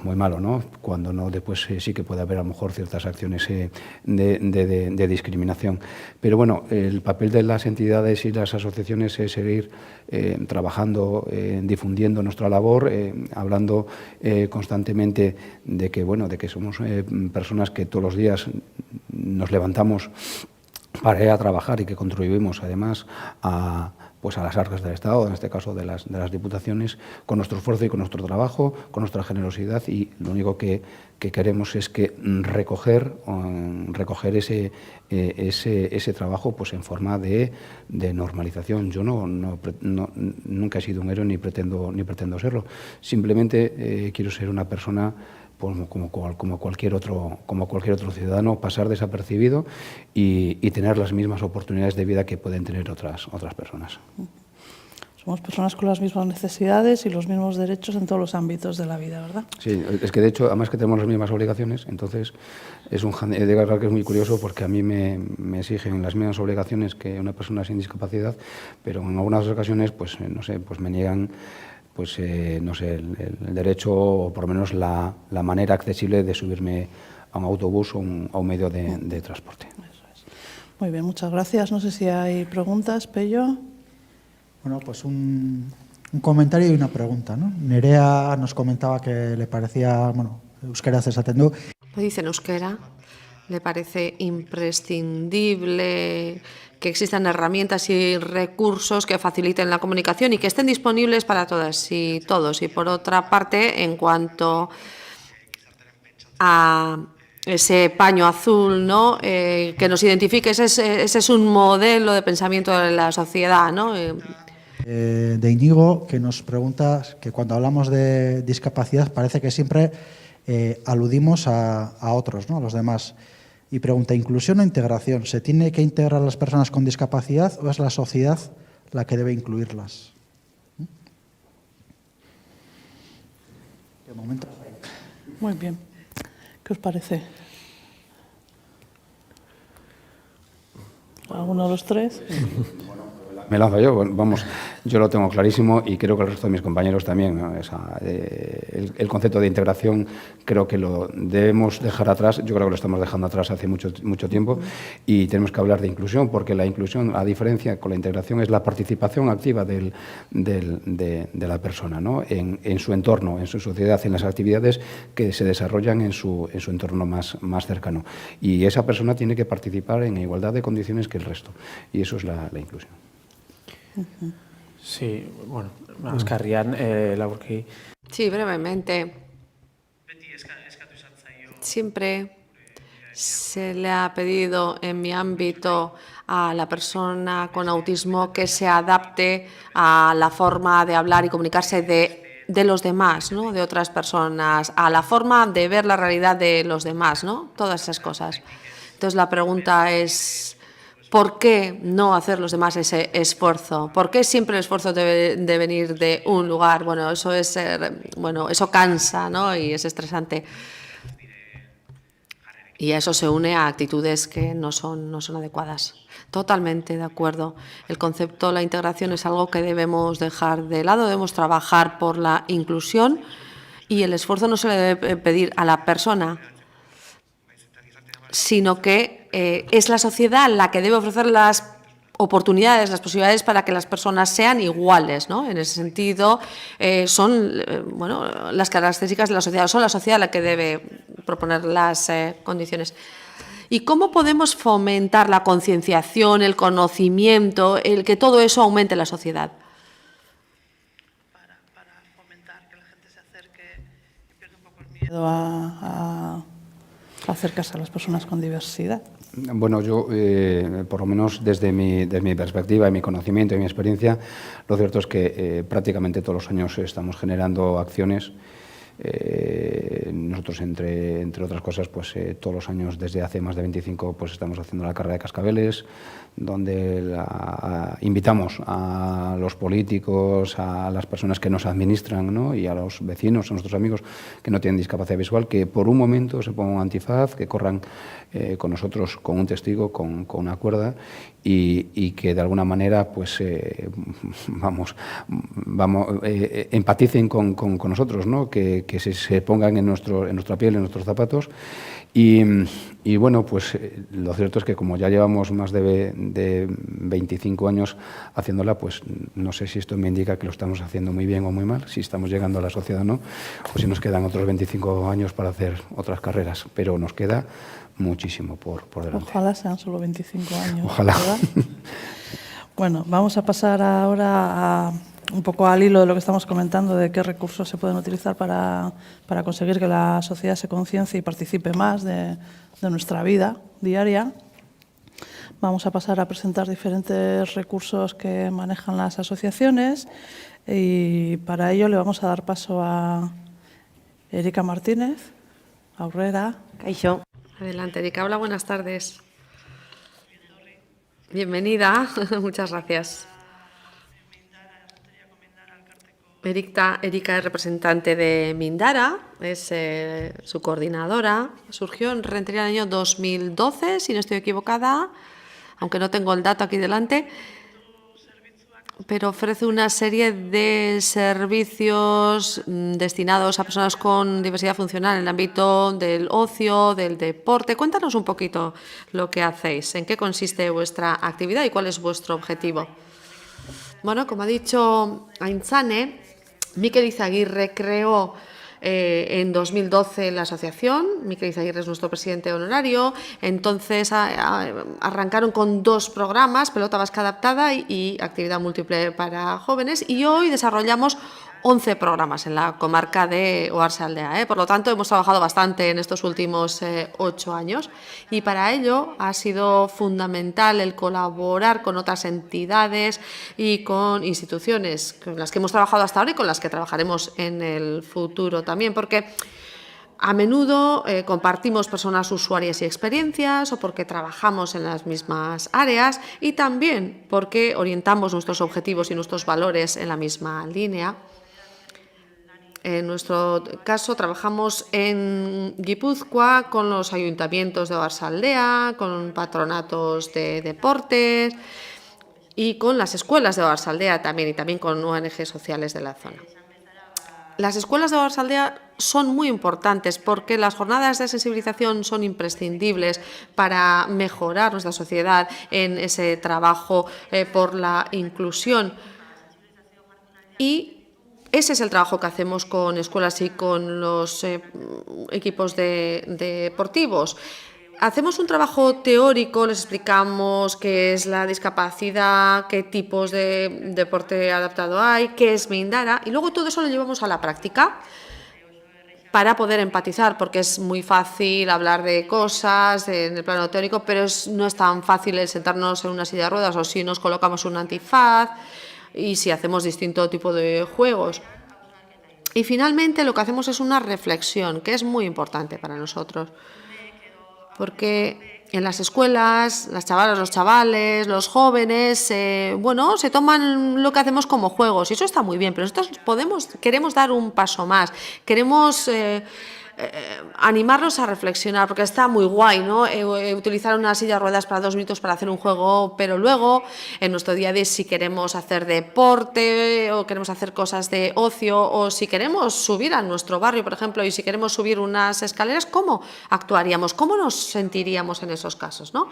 muy malo, ¿no? Cuando no, después sí que puede haber a lo mejor ciertas acciones de discriminación. Pero bueno, el papel de las entidades y las asociaciones es seguir trabajando, difundiendo nuestra labor, hablando constantemente de que, bueno, de que somos personas que todos los días nos levantamos para ir a trabajar y que contribuimos además a las arcas del Estado, en este caso de las diputaciones, con nuestro esfuerzo y con nuestro trabajo, con nuestra generosidad, y lo único que queremos es que recoger ese trabajo pues en forma de normalización. Yo nunca he sido un héroe ni pretendo serlo. Simplemente quiero ser una persona como cualquier otro ciudadano, pasar desapercibido y tener las mismas oportunidades de vida que pueden tener otras personas.
Somos personas con las mismas necesidades y los mismos derechos en todos los ámbitos de la vida, ¿verdad?
Sí, es que de hecho, además que tenemos las mismas obligaciones, entonces es de verdad que es muy curioso porque a mí me exigen las mismas obligaciones que una persona sin discapacidad, pero en algunas ocasiones, pues no sé, pues me niegan el derecho o por lo menos la manera accesible de subirme a un autobús o a un medio de transporte.
Eso es. Muy bien, muchas gracias. No sé si hay preguntas, Pello.
Bueno, pues un comentario y una pregunta, ¿no? Nerea nos comentaba que le parecía, bueno, euskera esaten du.
Lo dice en euskera, le parece imprescindible que existan herramientas y recursos que faciliten la comunicación y que estén disponibles para todas y todos. Y por otra parte, en cuanto a ese paño azul, ¿no? Que nos identifique, ese es un modelo de pensamiento de la sociedad, ¿no?
De Íñigo, que nos pregunta que cuando hablamos de discapacidad parece que siempre aludimos a otros, ¿no? A los demás. Y pregunta, ¿inclusión o integración? ¿Se tiene que integrar a las personas con discapacidad o es la sociedad la que debe incluirlas? De momento.
Muy bien. ¿Qué os parece? ¿Alguno de los tres?
Me lanzo yo, vamos, yo lo tengo clarísimo y creo que el resto de mis compañeros también, ¿no? El concepto de integración creo que lo debemos dejar atrás, yo creo que lo estamos dejando atrás hace mucho tiempo, y tenemos que hablar de inclusión, porque la inclusión, a diferencia con la integración, es la participación activa de la persona, ¿no? En su entorno, en su sociedad, en las actividades que se desarrollan en su entorno más cercano. Y esa persona tiene que participar en igualdad de condiciones que el resto, y eso es la inclusión.
Sí, bueno, Azkarrian, laburki.
Sí, brevemente. Siempre se le ha pedido en mi ámbito a la persona con autismo que se adapte a la forma de hablar y comunicarse de los demás, ¿no? De otras personas, a la forma de ver la realidad de los demás, ¿no? Todas esas cosas. Entonces la pregunta es, ¿por qué no hacer los demás ese esfuerzo? ¿Por qué siempre el esfuerzo debe de venir de un lugar? Bueno, eso eso cansa, ¿no? Y es estresante. Y a eso se une a actitudes que no son adecuadas. Totalmente de acuerdo. El concepto de la integración es algo que debemos dejar de lado, debemos trabajar por la inclusión y el esfuerzo no se le debe pedir a la persona, sino que es la sociedad la que debe ofrecer las oportunidades, las posibilidades para que las personas sean iguales, ¿no? En ese sentido, son las características de la sociedad, son la sociedad la que debe proponer las condiciones. ¿Y cómo podemos fomentar la concienciación, el conocimiento, el que todo eso aumente en la sociedad?
Para fomentar que la gente se acerque y pierda un poco el miedo a acercarse a las personas con diversidad.
Bueno, yo, por lo menos desde mi perspectiva y mi conocimiento y mi experiencia, lo cierto es que prácticamente todos los años estamos generando acciones Nosotros, entre otras cosas, pues todos los años, desde hace más de 25, pues estamos haciendo la carrera de cascabeles, donde invitamos a los políticos, a las personas que nos administran, ¿no? Y a los vecinos, a nuestros amigos que no tienen discapacidad visual, que por un momento se pongan un antifaz, que corran con nosotros, con un testigo, con una cuerda, y que de alguna manera pues empaticen con nosotros, ¿no? Que se pongan en nuestra piel, en nuestros zapatos. Y bueno, pues lo cierto es que como ya llevamos más de 25 años haciéndola, pues no sé si esto me indica que lo estamos haciendo muy bien o muy mal, si estamos llegando a la sociedad o no, o si nos quedan otros 25 años para hacer otras carreras, pero nos queda muchísimo por delante.
Ojalá sean solo 25 años.
Ojalá.
¿Verdad? Bueno, vamos a pasar ahora un poco al hilo de lo que estamos comentando, de qué recursos se pueden utilizar para conseguir que la sociedad se conciencie y participe más de nuestra vida diaria. Vamos a pasar a presentar diferentes recursos que manejan las asociaciones y para ello le vamos a dar paso a Erika Martínez, Aurrera.
Kaixo. Adelante, Erika. Hola, buenas tardes. Bienvenida, muchas gracias. Erika es representante de Mindara, es su coordinadora. Surgió en Rentería en el año 2012, si no estoy equivocada, aunque no tengo el dato aquí delante, pero ofrece una serie de servicios destinados a personas con diversidad funcional en el ámbito del ocio, del deporte. Cuéntanos un poquito lo que hacéis, en qué consiste vuestra actividad y cuál es vuestro objetivo. Bueno, como ha dicho Aintzane, Mikel Izaguirre creó en 2012 la asociación. Mikel Izaguirre es nuestro presidente honorario. Entonces arrancaron con 2 programas, Pelota Vasca Adaptada y Actividad Múltiple para Jóvenes, y hoy desarrollamos 11 programas en la comarca de Oarsoaldea. Por lo tanto, hemos trabajado bastante en estos últimos 8 años y para ello ha sido fundamental el colaborar con otras entidades y con instituciones con las que hemos trabajado hasta ahora y con las que trabajaremos en el futuro también, porque a menudo compartimos personas usuarias y experiencias, o porque trabajamos en las mismas áreas, y también porque orientamos nuestros objetivos y nuestros valores en la misma línea. En nuestro caso trabajamos en Guipúzcoa con los ayuntamientos de Oarsoaldea, con patronatos de deportes y con las escuelas de Oarsoaldea también, y también con ONG sociales de la zona. Las escuelas de Oarsoaldea son muy importantes porque las jornadas de sensibilización son imprescindibles para mejorar nuestra sociedad en ese trabajo por la inclusión. Y ese es el trabajo que hacemos con escuelas y con los equipos deportivos. Hacemos un trabajo teórico, les explicamos qué es la discapacidad, qué tipos de deporte adaptado hay, qué es Mindara, y luego todo eso lo llevamos a la práctica para poder empatizar, porque es muy fácil hablar de cosas en el plano teórico, pero no es tan fácil el sentarnos en una silla de ruedas, o si nos colocamos un antifaz, y si hacemos distinto tipo de juegos. Y finalmente lo que hacemos es una reflexión, que es muy importante para nosotros, porque en las escuelas, las chavalas, los chavales, los jóvenes, se toman lo que hacemos como juegos, y eso está muy bien, pero nosotros queremos dar un paso más, queremos animarlos a reflexionar, porque está muy guay, ¿no? Utilizar una silla de ruedas para 2 minutos para hacer un juego, pero luego en nuestro día a día, si queremos hacer deporte o queremos hacer cosas de ocio, o si queremos subir a nuestro barrio, por ejemplo, y si queremos subir unas escaleras, ¿cómo actuaríamos? ¿Cómo nos sentiríamos en esos casos, ¿no?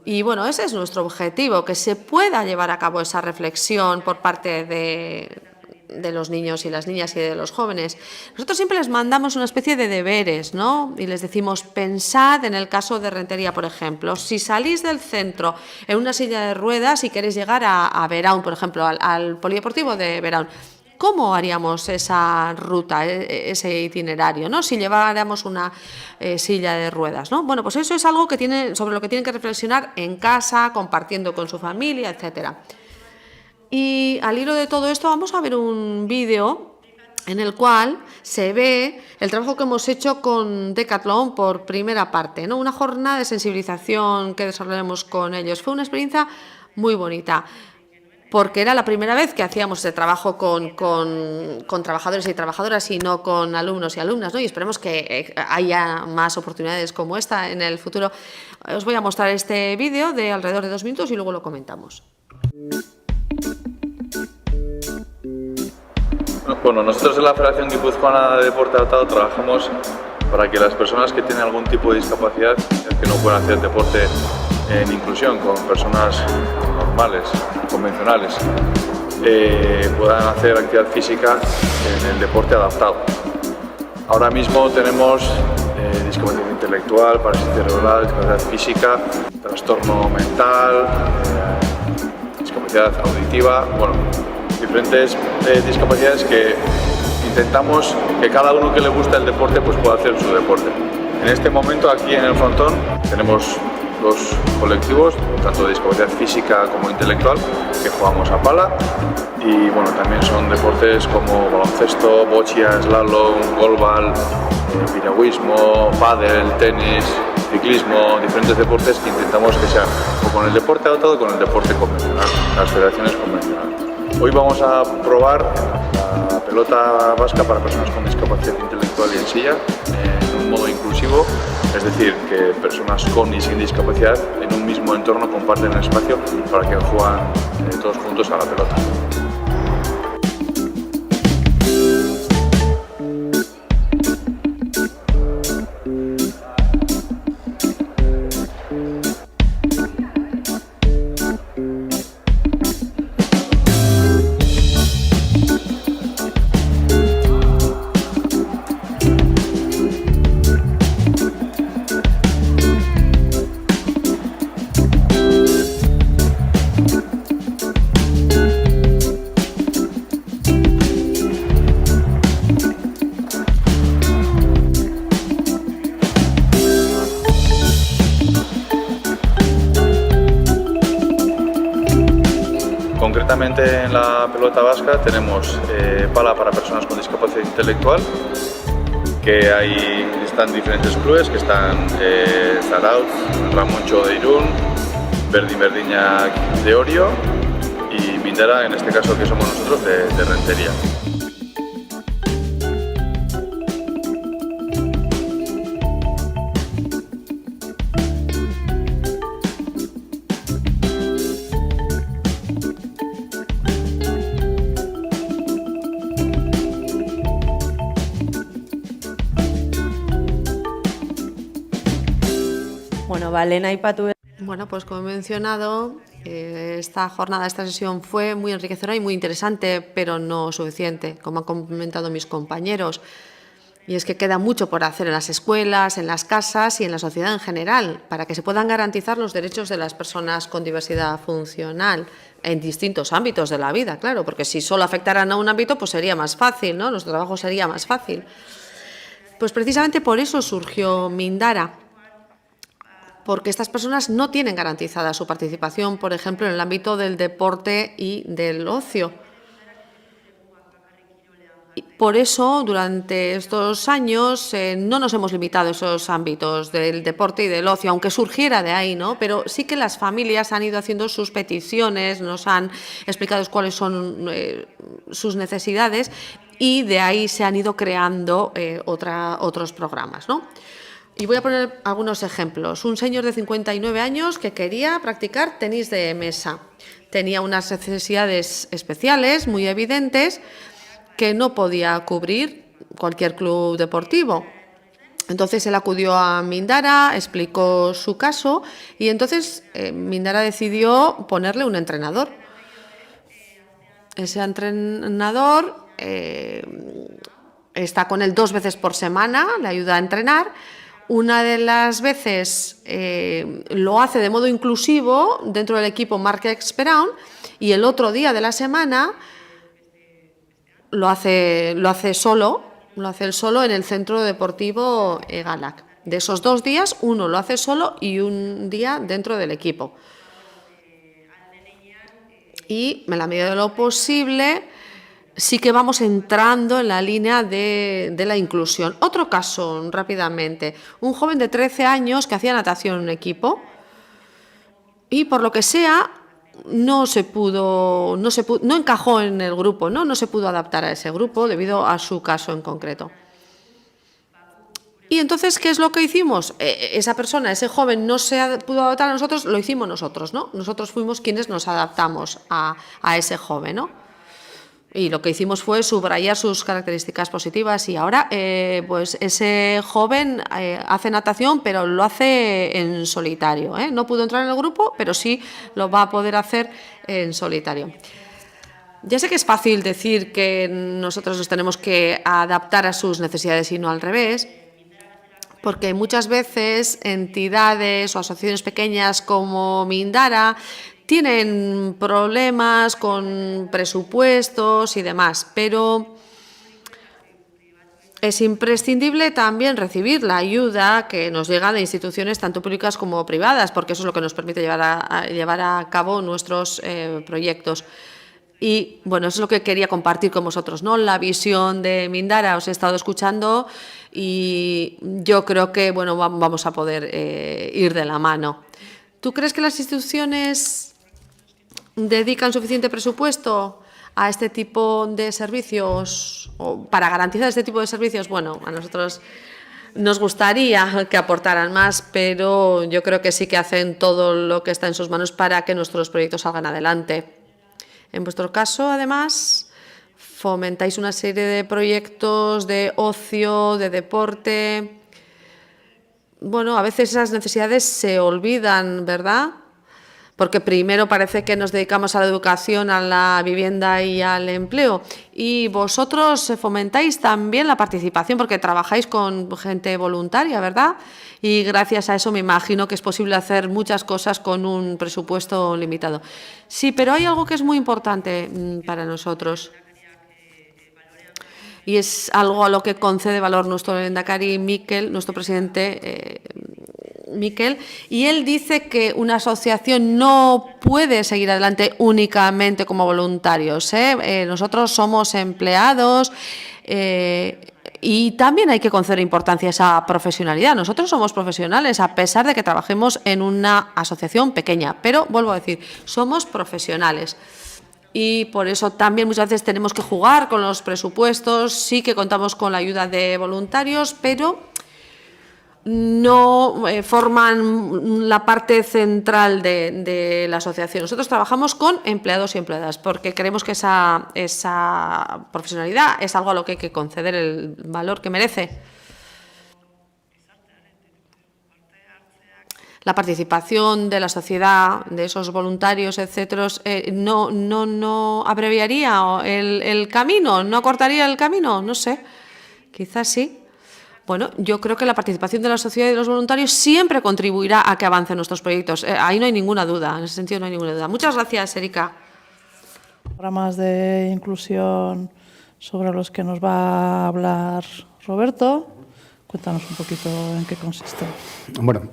Y bueno, ese es nuestro objetivo, que se pueda llevar a cabo esa reflexión por parte de los niños y las niñas y de los jóvenes. Nosotros siempre les mandamos una especie de deberes, ¿no? Y les decimos, pensad en el caso de Rentería, por ejemplo. Si salís del centro en una silla de ruedas y queréis llegar a Beraún, por ejemplo, al polideportivo de Beraún, ¿cómo haríamos esa ruta, ese itinerario, ¿no? Si lleváramos una silla de ruedas, ¿no? Bueno, pues eso es algo sobre lo que tienen que reflexionar en casa, compartiendo con su familia, etcétera. Y al hilo de todo esto vamos a ver un vídeo en el cual se ve el trabajo que hemos hecho con Decathlon por primera parte, ¿no? Una jornada de sensibilización que desarrollamos con ellos. Fue una experiencia muy bonita, porque era la primera vez que hacíamos ese trabajo con trabajadores y trabajadoras y no con alumnos y alumnas, ¿no? Y esperemos que haya más oportunidades como esta en el futuro. Os voy a mostrar este vídeo de alrededor de 2 minutos y luego lo comentamos.
Bueno, nosotros en la Federación Guipuzcoana de Deporte Adaptado trabajamos para que las personas que tienen algún tipo de discapacidad, que no pueden hacer deporte en inclusión con personas normales, convencionales, puedan hacer actividad física en el deporte adaptado. Ahora mismo tenemos discapacidad intelectual, parálisis cerebral, discapacidad física, trastorno mental, discapacidad auditiva, bueno, diferentes discapacidades que intentamos que cada uno que le gusta el deporte pues pueda hacer su deporte. En este momento aquí en el frontón tenemos 2 colectivos, tanto de discapacidad física como intelectual, que jugamos a pala y bueno, también son deportes como baloncesto, bochia, slalom, golbal, piragüismo, pádel, tenis, ciclismo, diferentes deportes que intentamos que sean o con el deporte adaptado o con el deporte convencional, las federaciones convencionales. Hoy vamos a probar la pelota vasca para personas con discapacidad intelectual y en silla en un modo inclusivo, es decir, que personas con y sin discapacidad en un mismo entorno comparten el espacio para que juegan todos juntos a la pelota. Concretamente en la pelota vasca tenemos pala para personas con discapacidad intelectual, que están diferentes clubes, que están Zarautz, Ramoncho de Irún, Berdin-Berdiña de Orio y Mindara, en este caso que somos nosotros, de Rentería.
Bueno, pues como he mencionado, esta jornada, esta sesión fue muy enriquecedora y muy interesante, pero no suficiente, como han comentado mis compañeros. Y es que queda mucho por hacer en las escuelas, en las casas y en la sociedad en general, para que se puedan garantizar los derechos de las personas con diversidad funcional en distintos ámbitos de la vida, claro, porque si solo afectaran a un ámbito, pues sería más fácil, ¿no? Nuestro trabajo sería más fácil. Pues precisamente por eso surgió Mindara, porque estas personas no tienen garantizada su participación, por ejemplo, en el ámbito del deporte y del ocio. Y por eso, durante estos años, no nos hemos limitado a esos ámbitos del deporte y del ocio, aunque surgiera de ahí, ¿no? Pero sí que las familias han ido haciendo sus peticiones, nos han explicado cuáles son sus necesidades y de ahí se han ido creando otros programas, ¿no? Y voy a poner algunos ejemplos. Un señor de 59 años que quería practicar tenis de mesa. Tenía unas necesidades especiales muy evidentes que no podía cubrir cualquier club deportivo. Entonces él acudió a Mindara, explicó su caso y entonces Mindara decidió ponerle un entrenador. Ese entrenador está con él 2 veces por semana, le ayuda a entrenar. Una de las veces lo hace de modo inclusivo dentro del equipo Marc Experaun y el otro día de la semana lo hace solo en el centro deportivo Egalac. De esos 2 días, uno lo hace solo y un día dentro del equipo. Y en la medida de lo posible sí que vamos entrando en la línea de la inclusión. Otro caso, rápidamente, un joven de 13 años que hacía natación en un equipo y por lo que sea no encajó en el grupo, no se pudo adaptar a ese grupo debido a su caso en concreto. Y entonces, ¿qué es lo que hicimos? Esa persona, ese joven no se pudo adaptar a nosotros, lo hicimos nosotros, ¿no? Nosotros fuimos quienes nos adaptamos a ese joven, ¿no? Y lo que hicimos fue subrayar sus características positivas y ahora pues ese joven hace natación, pero lo hace en solitario, ¿eh? No pudo entrar en el grupo, pero sí lo va a poder hacer en solitario. Ya sé que es fácil decir que nosotros nos tenemos que adaptar a sus necesidades y no al revés, porque muchas veces entidades o asociaciones pequeñas como Mindara tienen problemas con presupuestos y demás, pero es imprescindible también recibir la ayuda que nos llega de instituciones tanto públicas como privadas, porque eso es lo que nos permite llevar a cabo nuestros proyectos. Y bueno, eso es lo que quería compartir con vosotros, ¿no? La visión de Mindara, os he estado escuchando y yo creo que bueno, vamos a poder ir de la mano. ¿Tú crees que las instituciones dedican suficiente presupuesto a este tipo de servicios o para garantizar este tipo de servicios? Bueno, a nosotros nos gustaría que aportaran más, pero yo creo que sí que hacen todo lo que está en sus manos para que nuestros proyectos salgan adelante. En vuestro caso, además, fomentáis una serie de proyectos de ocio, de deporte. Bueno, a veces esas necesidades se olvidan, ¿verdad? Porque primero parece que nos dedicamos a la educación, a la vivienda y al empleo. Y vosotros fomentáis también la participación porque trabajáis con gente voluntaria, ¿verdad? Y gracias a eso me imagino que es posible hacer muchas cosas con un presupuesto limitado. Sí, pero hay algo que es muy importante para nosotros. Y es algo a lo que concede valor nuestro lehendakari Mikel, nuestro presidente Mikel, y él dice que una asociación no puede seguir adelante únicamente como voluntarios, ¿eh? Nosotros somos empleados y también hay que conceder importancia a esa profesionalidad. Nosotros somos profesionales a pesar de que trabajemos en una asociación pequeña, pero vuelvo a decir, somos profesionales. Y por eso también muchas veces tenemos que jugar con los presupuestos, sí que contamos con la ayuda de voluntarios, pero no forman la parte central de la asociación. Nosotros trabajamos con empleados y empleadas porque creemos que esa profesionalidad es algo a lo que hay que conceder el valor que merece. La participación de la sociedad, de esos voluntarios, etcétera, no abreviaría el camino, no acortaría el camino, no sé, quizás sí. Bueno, yo creo que la participación de la sociedad y de los voluntarios siempre contribuirá a que avancen nuestros proyectos. Ahí no hay ninguna duda, en ese sentido no hay ninguna duda. Muchas gracias, Erika.
Programas de inclusión sobre los que nos va a hablar Roberto. Cuéntanos un poquito en qué consiste.
Bueno,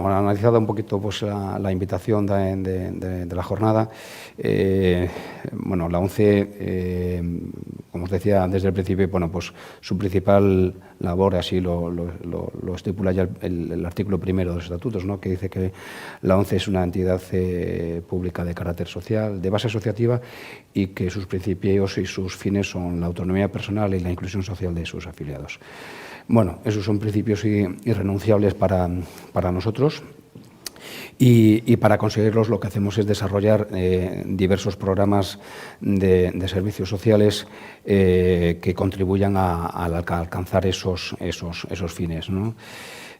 analizada un poquito pues, la invitación de la jornada, la ONCE, como os decía desde el principio, bueno, pues su principal labor, así lo estipula ya el artículo primero de los estatutos, ¿no? Que dice que la ONCE es una entidad pública de carácter social, de base asociativa, y que sus principios y sus fines son la autonomía personal y la inclusión social de sus afiliados. Bueno, esos son principios irrenunciables para nosotros y para conseguirlos lo que hacemos es desarrollar diversos programas de servicios sociales que contribuyan a alcanzar esos fines, ¿no?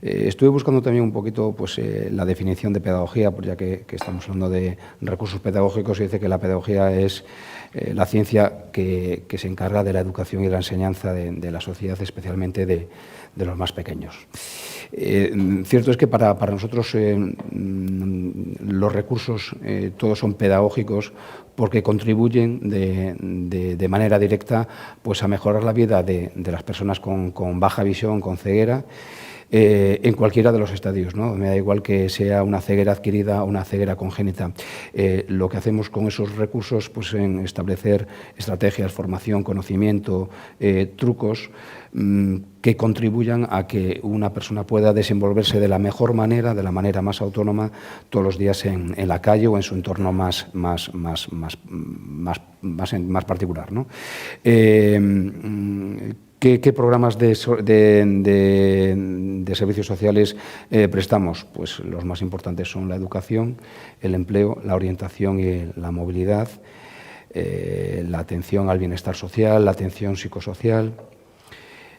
Estuve buscando también un poquito pues, la definición de pedagogía, pues ya que estamos hablando de recursos pedagógicos, y dice que la pedagogía es la ciencia que se encarga de la educación y la enseñanza de la sociedad, especialmente de los más pequeños. Cierto es que para nosotros los recursos todos son pedagógicos porque contribuyen de manera directa pues, a mejorar la vida de las personas con baja visión, con ceguera, en cualquiera de los estadios, ¿no? Me da igual que sea una ceguera adquirida o una ceguera congénita. Lo que hacemos con esos recursos, pues en establecer estrategias, formación, conocimiento, trucos que contribuyan a que una persona pueda desenvolverse de la mejor manera, de la manera más autónoma, todos los días en la calle o en su entorno más particular, ¿no? ¿Qué programas de servicios sociales prestamos? Pues los más importantes son la educación, el empleo, la orientación y la movilidad, la atención al bienestar social, la atención psicosocial,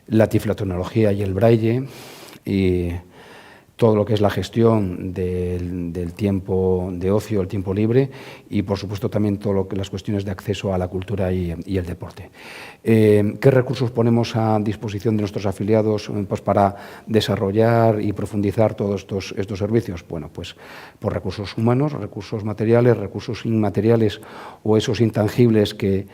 la tiflotecnología y el braille, y todo lo que es la gestión del tiempo de ocio, el tiempo libre, y por supuesto también todo lo que las cuestiones de acceso a la cultura y el deporte. ¿Qué recursos ponemos a disposición de nuestros afiliados pues para desarrollar y profundizar todos estos servicios? Bueno, pues por recursos humanos, recursos materiales, recursos inmateriales o esos intangibles que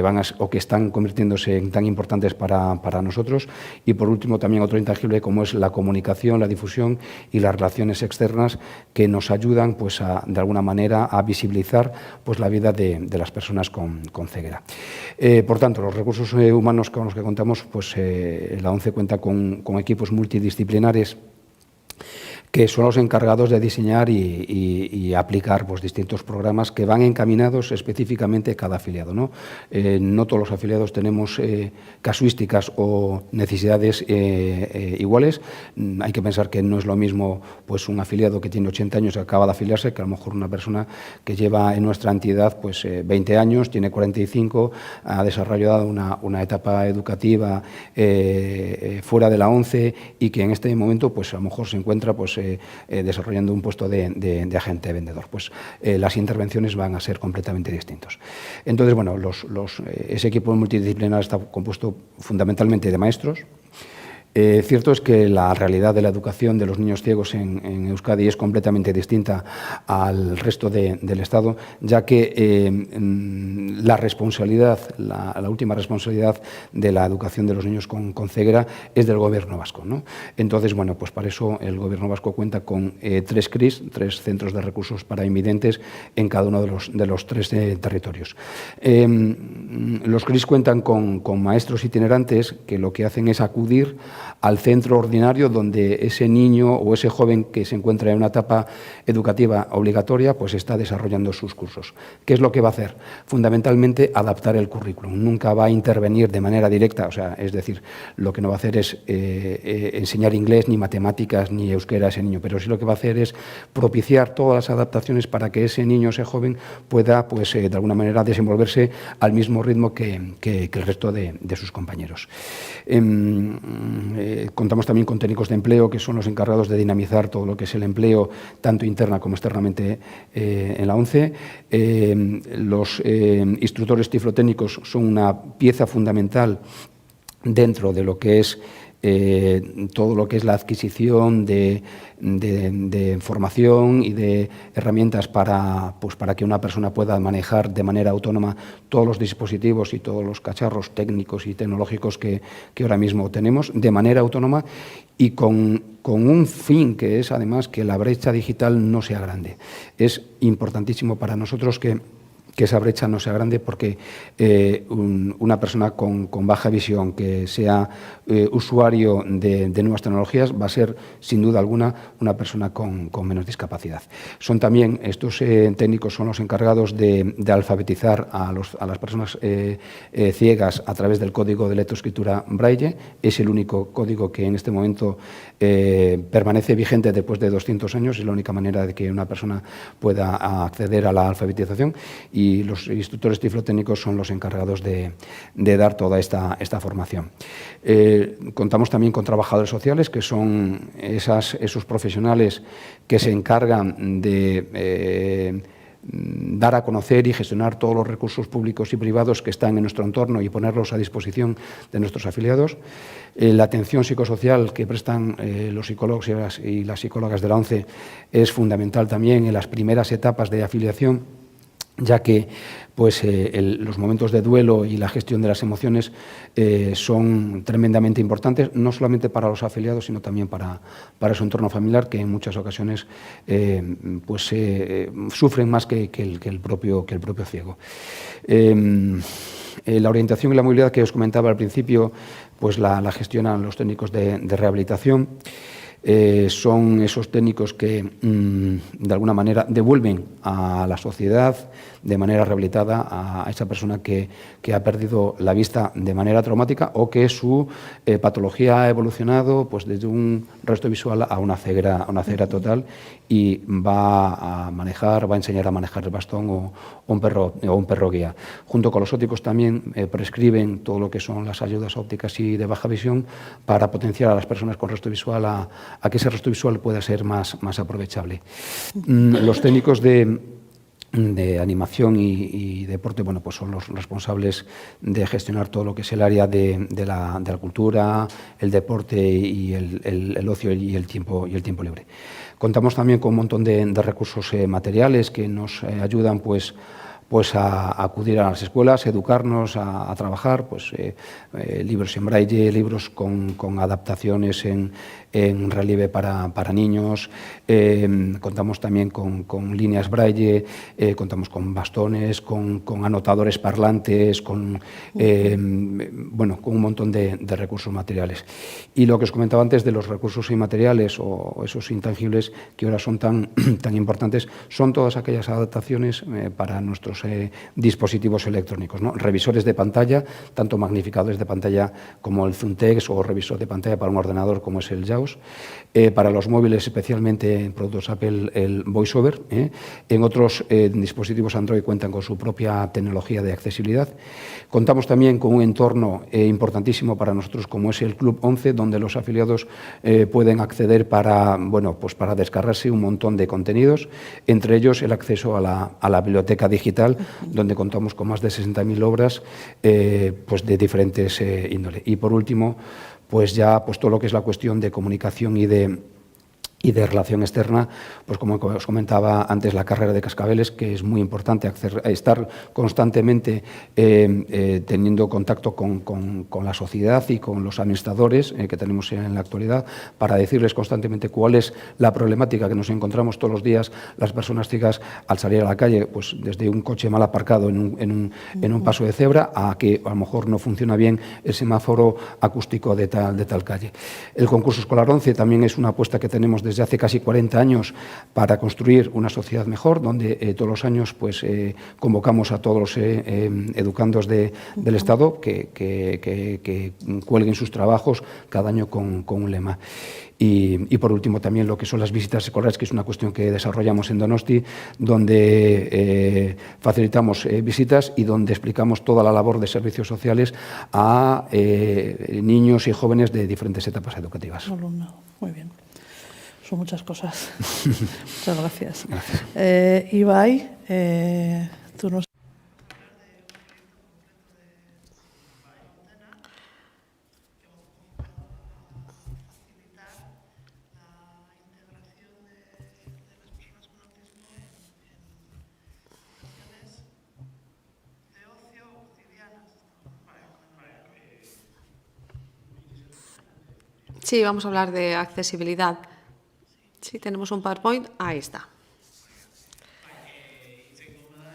van o que están convirtiéndose en tan importantes para nosotros, y por último también otro intangible como es la comunicación, la difusión y las relaciones externas, que nos ayudan pues de alguna manera a visibilizar pues la vida de las personas con ceguera. Por tanto, los recursos humanos con los que contamos, pues la ONCE cuenta con equipos multidisciplinares que son los encargados de diseñar y aplicar pues, distintos programas que van encaminados específicamente a cada afiliado, ¿no? No todos los afiliados tenemos casuísticas o necesidades iguales. Hay que pensar que no es lo mismo pues, un afiliado que tiene 80 años y acaba de afiliarse que a lo mejor una persona que lleva en nuestra entidad pues, 20 años, tiene 45, ha desarrollado una etapa educativa fuera de la ONCE y que en este momento pues, a lo mejor se encuentra pues, desarrollando un puesto de agente vendedor. Pues las intervenciones van a ser completamente distintos. Entonces, bueno, ese equipo multidisciplinar está compuesto fundamentalmente de maestros. Cierto es que la realidad de la educación de los niños ciegos en Euskadi es completamente distinta al resto del Estado, ya que la responsabilidad, la última responsabilidad de la educación de los niños con ceguera es del Gobierno vasco, ¿no? Entonces, bueno, pues para eso el Gobierno vasco cuenta con 3 CRIs, 3 centros de recursos para invidentes en cada uno de los 3 territorios. Los CRIs cuentan con maestros itinerantes que lo que hacen es acudir al centro ordinario donde ese niño o ese joven que se encuentra en una etapa educativa obligatoria pues está desarrollando sus cursos. ¿Qué es lo que va a hacer? Fundamentalmente adaptar el currículum. Nunca va a intervenir de manera directa, o sea, es decir, lo que no va a hacer es enseñar inglés, ni matemáticas, ni euskera a ese niño, pero sí lo que va a hacer es propiciar todas las adaptaciones para que ese niño, ese joven, pueda pues, de alguna manera desenvolverse al mismo ritmo que el resto de sus compañeros. Contamos también con técnicos de empleo, que son los encargados de dinamizar todo lo que es el empleo, tanto interna como externamente en la ONCE. Los instructores tiflotécnicos son una pieza fundamental dentro de lo que es todo lo que es la adquisición de formación y de herramientas para que una persona pueda manejar de manera autónoma todos los dispositivos y todos los cacharros técnicos y tecnológicos que ahora mismo tenemos de manera autónoma y con un fin que es además que la brecha digital no sea grande. Es importantísimo para nosotros que esa brecha no sea grande porque una persona con baja visión que sea usuario de nuevas tecnologías va a ser, sin duda alguna, una persona con menos discapacidad. Son también, estos técnicos son los encargados de alfabetizar a las personas ciegas a través del código de lectoescritura Braille. Es el único código que en este momento permanece vigente después de 200 años. Es la única manera de que una persona pueda acceder a la alfabetización y los instructores tiflotécnicos son los encargados de dar toda esta formación. Contamos también con trabajadores sociales, que son esos profesionales que se encargan de dar a conocer y gestionar todos los recursos públicos y privados que están en nuestro entorno y ponerlos a disposición de nuestros afiliados. La atención psicosocial que prestan los psicólogos y las psicólogas de la ONCE es fundamental también en las primeras etapas de afiliación ya que pues, los momentos de duelo y la gestión de las emociones son tremendamente importantes, no solamente para los afiliados, sino también para su entorno familiar, que en muchas ocasiones pues, sufren más que el propio ciego. La orientación y la movilidad que os comentaba al principio, pues la gestionan los técnicos de rehabilitación. Son esos técnicos que, de alguna manera, devuelven a la sociedad de manera rehabilitada a esa persona que ha perdido la vista de manera traumática o que su patología ha evolucionado pues, desde un resto visual a una ceguera total y va a enseñar a manejar el bastón o un perro guía. Junto con los ópticos también prescriben todo lo que son las ayudas ópticas y de baja visión para potenciar a las personas con resto visual a que ese resto visual pueda ser más aprovechable. Los técnicos de animación y deporte, bueno, pues son los responsables de gestionar todo lo que es el área de la cultura, el deporte y el ocio y el tiempo libre. Contamos también con un montón de recursos materiales que nos ayudan pues a acudir a las escuelas, educarnos, a trabajar, pues libros en braille, libros con adaptaciones en relieve para niños, contamos también con líneas braille, contamos con bastones, con anotadores parlantes, con un montón de recursos materiales. Y lo que os comentaba antes de los recursos inmateriales o esos intangibles que ahora son tan importantes, son todas aquellas adaptaciones para nuestros dispositivos electrónicos, ¿no? Revisores de pantalla, tanto magnificadores de pantalla como el ZoomText o revisor de pantalla para un ordenador como es el JAWS. Para los móviles, especialmente en productos Apple, el VoiceOver. En otros dispositivos Android cuentan con su propia tecnología de accesibilidad. Contamos también con un entorno importantísimo para nosotros, como es el Club 11, donde los afiliados pueden acceder para descargarse un montón de contenidos, entre ellos el acceso a la biblioteca digital, donde contamos con más de 60.000 obras pues de diferentes índole. Y por último, pues ya todo lo que es la cuestión de comunicación y de relación externa, pues como os comentaba antes, la carrera de cascabeles, que es muy importante estar constantemente teniendo contacto con la sociedad y con los administradores que tenemos en la actualidad, para decirles constantemente cuál es la problemática que nos encontramos todos los días las personas ciegas al salir a la calle, pues desde un coche mal aparcado en un paso de cebra a que a lo mejor no funciona bien el semáforo acústico de tal calle. El concurso escolar 11 también es una apuesta que tenemos desde hace casi 40 años para construir una sociedad mejor, donde todos los años pues, convocamos a todos los educandos del Estado que cuelguen sus trabajos cada año con un lema. Y por último también lo que son las visitas escolares, que es una cuestión que desarrollamos en Donosti, donde facilitamos visitas y donde explicamos toda la labor de servicios sociales a niños y jóvenes de diferentes etapas educativas.
Muy bien. Son muchas cosas. Muchas gracias. Ibai, tú nos...
Sí, vamos a hablar de accesibilidad. Sí, tenemos un PowerPoint. Ahí está.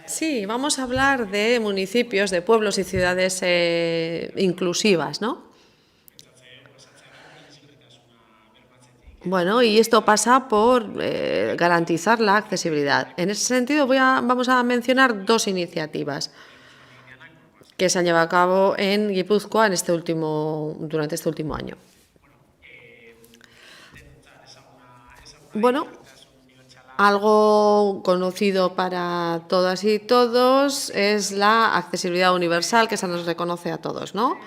Sí, vamos a hablar de municipios, de pueblos y ciudades inclusivas, ¿no? Bueno, y esto pasa por garantizar la accesibilidad. En ese sentido, vamos a mencionar dos iniciativas que se han llevado a cabo en Guipúzcoa durante este último año. Bueno, algo conocido para todas y todos es la accesibilidad universal, que se nos reconoce a todos, ¿no?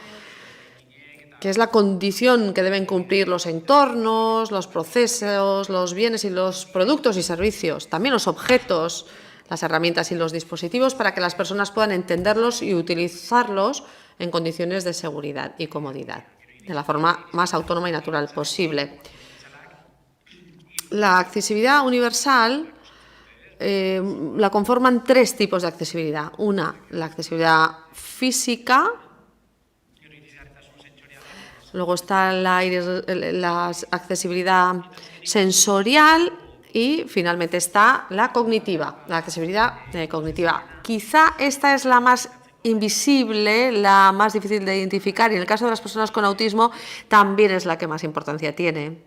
Que es la condición que deben cumplir los entornos, los procesos, los bienes y los productos y servicios, también los objetos, las herramientas y los dispositivos, para que las personas puedan entenderlos y utilizarlos en condiciones de seguridad y comodidad, de la forma más autónoma y natural posible. La accesibilidad universal la conforman 3 tipos de accesibilidad. Una, la accesibilidad física. Luego está la accesibilidad sensorial y finalmente está la cognitiva, la accesibilidad cognitiva. Quizá esta es la más invisible, la más difícil de identificar y en el caso de las personas con autismo también es la que más importancia tiene.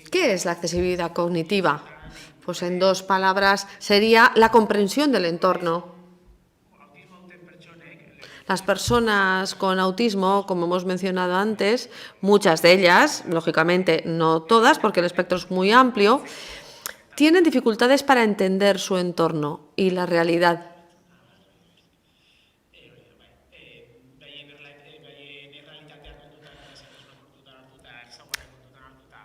¿Qué es la accesibilidad cognitiva? Pues en 2 palabras sería la comprensión del entorno. Las personas con autismo, como hemos mencionado antes, muchas de ellas, lógicamente no todas, porque el espectro es muy amplio, tienen dificultades para entender su entorno y la realidad.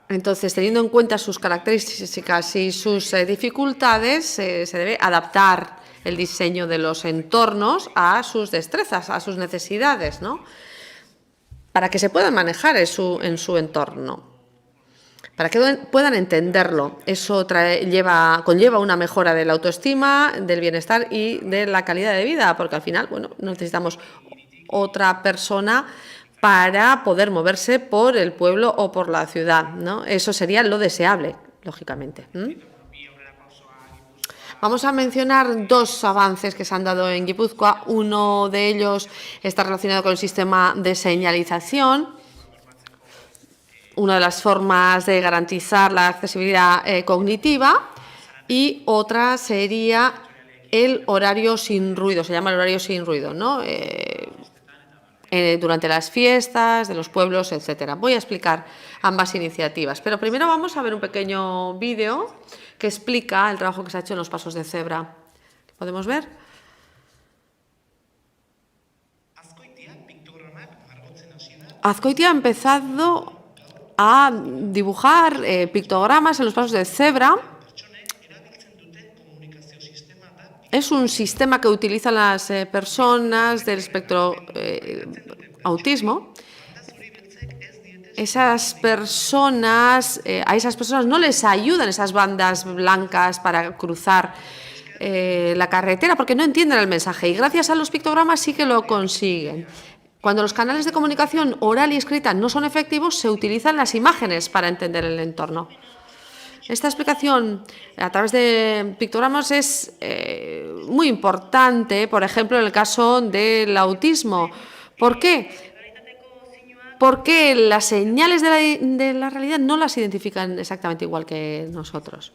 Entonces, teniendo en cuenta sus características y sus dificultades, se debe adaptar el diseño de los entornos a sus destrezas, a sus necesidades, ¿no? Para que se puedan manejar en su entorno, para que puedan entenderlo. Eso conlleva una mejora de la autoestima, del bienestar y de la calidad de vida, porque al final, bueno, necesitamos otra persona para poder moverse por el pueblo o por la ciudad, ¿no? Eso sería lo deseable, lógicamente. Vamos a mencionar 2 avances que se han dado en Guipúzcoa. Uno de ellos está relacionado con el sistema de señalización. Una de las formas de garantizar la accesibilidad cognitiva y otra sería el horario sin ruido, se llama el horario sin ruido, ¿no? Durante las fiestas de los pueblos, etcétera. Voy a explicar ambas iniciativas, pero primero vamos a ver un pequeño vídeo que explica el trabajo que se ha hecho en los pasos de cebra. ¿Podemos ver? Azkoitia ha empezado a dibujar pictogramas en los pasos de cebra. Es un sistema que utilizan las personas del espectro autismo. A esas personas no les ayudan esas bandas blancas para cruzar la carretera porque no entienden el mensaje y gracias a los pictogramas sí que lo consiguen. Cuando los canales de comunicación oral y escrita no son efectivos, se utilizan las imágenes para entender el entorno. Esta explicación a través de pictogramas es muy importante, por ejemplo, en el caso del autismo. ¿Por qué? Porque las señales de la realidad no las identifican exactamente igual que nosotros.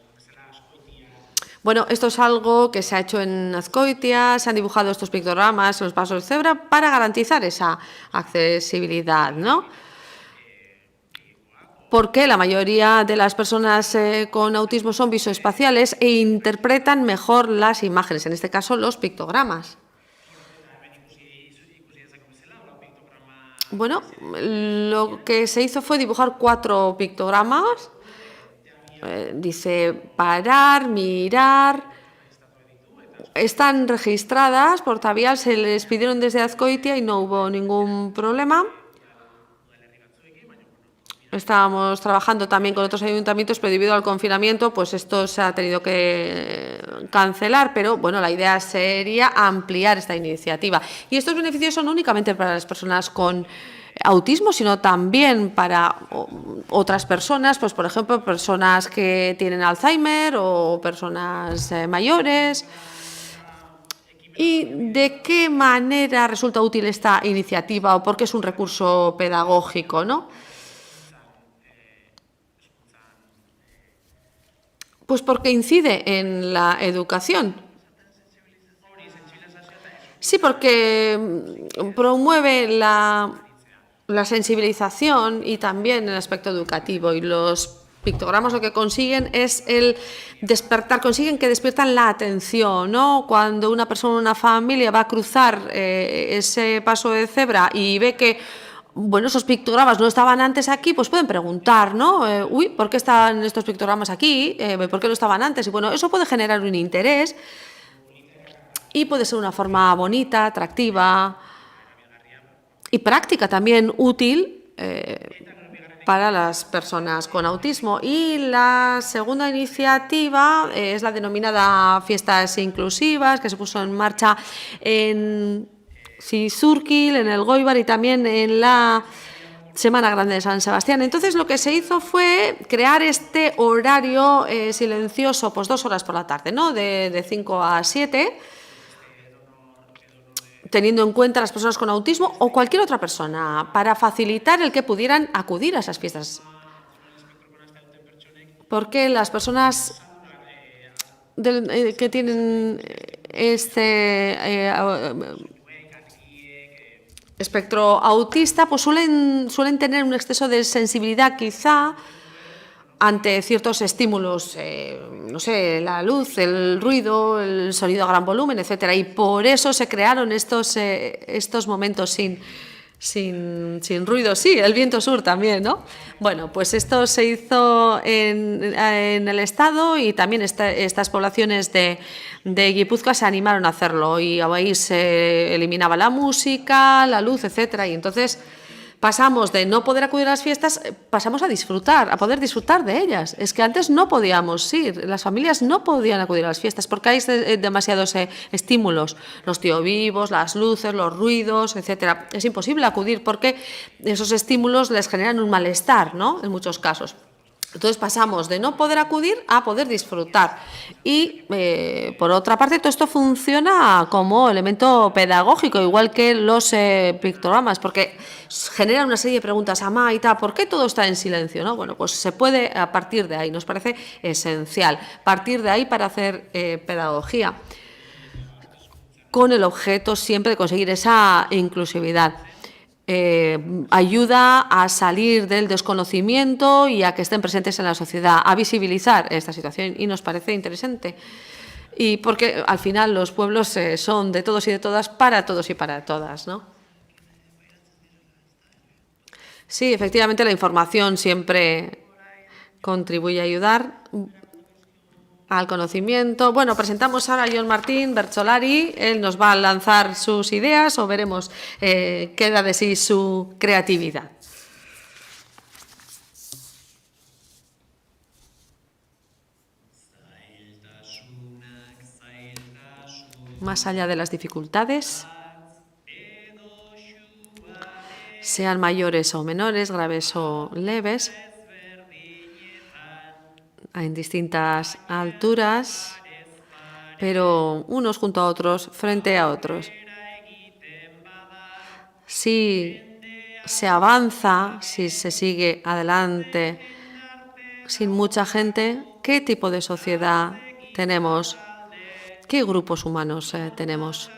Bueno, esto es algo que se ha hecho en Azkoitia, se han dibujado estos pictogramas en los pasos de cebra para garantizar esa accesibilidad, ¿no? Porque la mayoría de las personas con autismo son visoespaciales e interpretan mejor las imágenes, en este caso los pictogramas. Bueno, lo que se hizo fue dibujar 4 pictogramas. Dice parar, mirar. Están registradas por Tavial, se les pidieron desde Azkoitia y no hubo ningún problema. Estábamos trabajando también con otros ayuntamientos, pero debido al confinamiento, pues esto se ha tenido que cancelar, pero bueno, la idea sería ampliar esta iniciativa. Y estos beneficios son únicamente para las personas con autismo, sino también para otras personas, pues por ejemplo, personas que tienen Alzheimer o personas mayores. ¿Y de qué manera resulta útil esta iniciativa o por qué es un recurso pedagógico, ¿no? Pues porque incide en la educación. Sí, porque promueve la sensibilización y también el aspecto educativo. Y los pictogramas lo que consiguen es el despertar, consiguen que despiertan la atención, ¿no? Cuando una persona, una familia va a cruzar ese paso de cebra y ve que bueno, esos pictogramas no estaban antes aquí, pues pueden preguntar, ¿no? ¿Por qué están estos pictogramas aquí? ¿Por qué no estaban antes? Y bueno, eso puede generar un interés y puede ser una forma bonita, atractiva y práctica también útil para las personas con autismo. Y la segunda iniciativa es la denominada Fiestas Inclusivas, que se puso en marcha en Zizurkil, en el Goibar y también en la Semana Grande de San Sebastián. Entonces lo que se hizo fue crear este horario silencioso, pues 2 horas por la tarde, ¿no? De 5 a 7, teniendo en cuenta a las personas con autismo o cualquier otra persona, para facilitar el que pudieran acudir a esas fiestas. Porque las personas que tienen este espectro autista, pues suelen tener un exceso de sensibilidad quizá ante ciertos estímulos, no sé, la luz, el ruido, el sonido a gran volumen, etcétera. Y por eso se crearon estos momentos sin ruido. Sí, el viento sur también, ¿no? Bueno, pues esto se hizo en el Estado y también estas poblaciones de Guipúzcoa se animaron a hacerlo y ahí se eliminaba la música, la luz, etcétera. Y entonces pasamos de no poder acudir a las fiestas, pasamos a poder disfrutar de ellas. Es que antes no podíamos ir, las familias no podían acudir a las fiestas porque hay demasiados estímulos, los tío vivos, las luces, los ruidos, etcétera. Es imposible acudir porque esos estímulos les generan un malestar, ¿no? En muchos casos. Entonces pasamos de no poder acudir a poder disfrutar. Y por otra parte, todo esto funciona como elemento pedagógico, igual que los pictogramas, porque generan una serie de preguntas. Amaita, ¿por qué todo está en silencio? ¿No? Bueno, pues se puede a partir de ahí, nos parece esencial, partir de ahí para hacer pedagogía, con el objeto siempre de conseguir esa inclusividad. Ayuda a salir del desconocimiento y a que estén presentes en la sociedad, a visibilizar esta situación y nos parece interesante. Y porque al final los pueblos son de todos y de todas, para todos y para todas, ¿no? Sí, efectivamente la información siempre contribuye a ayudar al conocimiento. Bueno, presentamos ahora a Jon Martín Bertsolari. Él nos va a lanzar sus ideas o veremos qué da de sí su creatividad. Más allá de las dificultades, sean mayores o menores, graves o leves, en distintas alturas, pero unos junto a otros, frente a otros. Si se avanza, si se sigue adelante sin mucha gente, ¿qué tipo de sociedad tenemos? ¿Qué grupos humanos tenemos?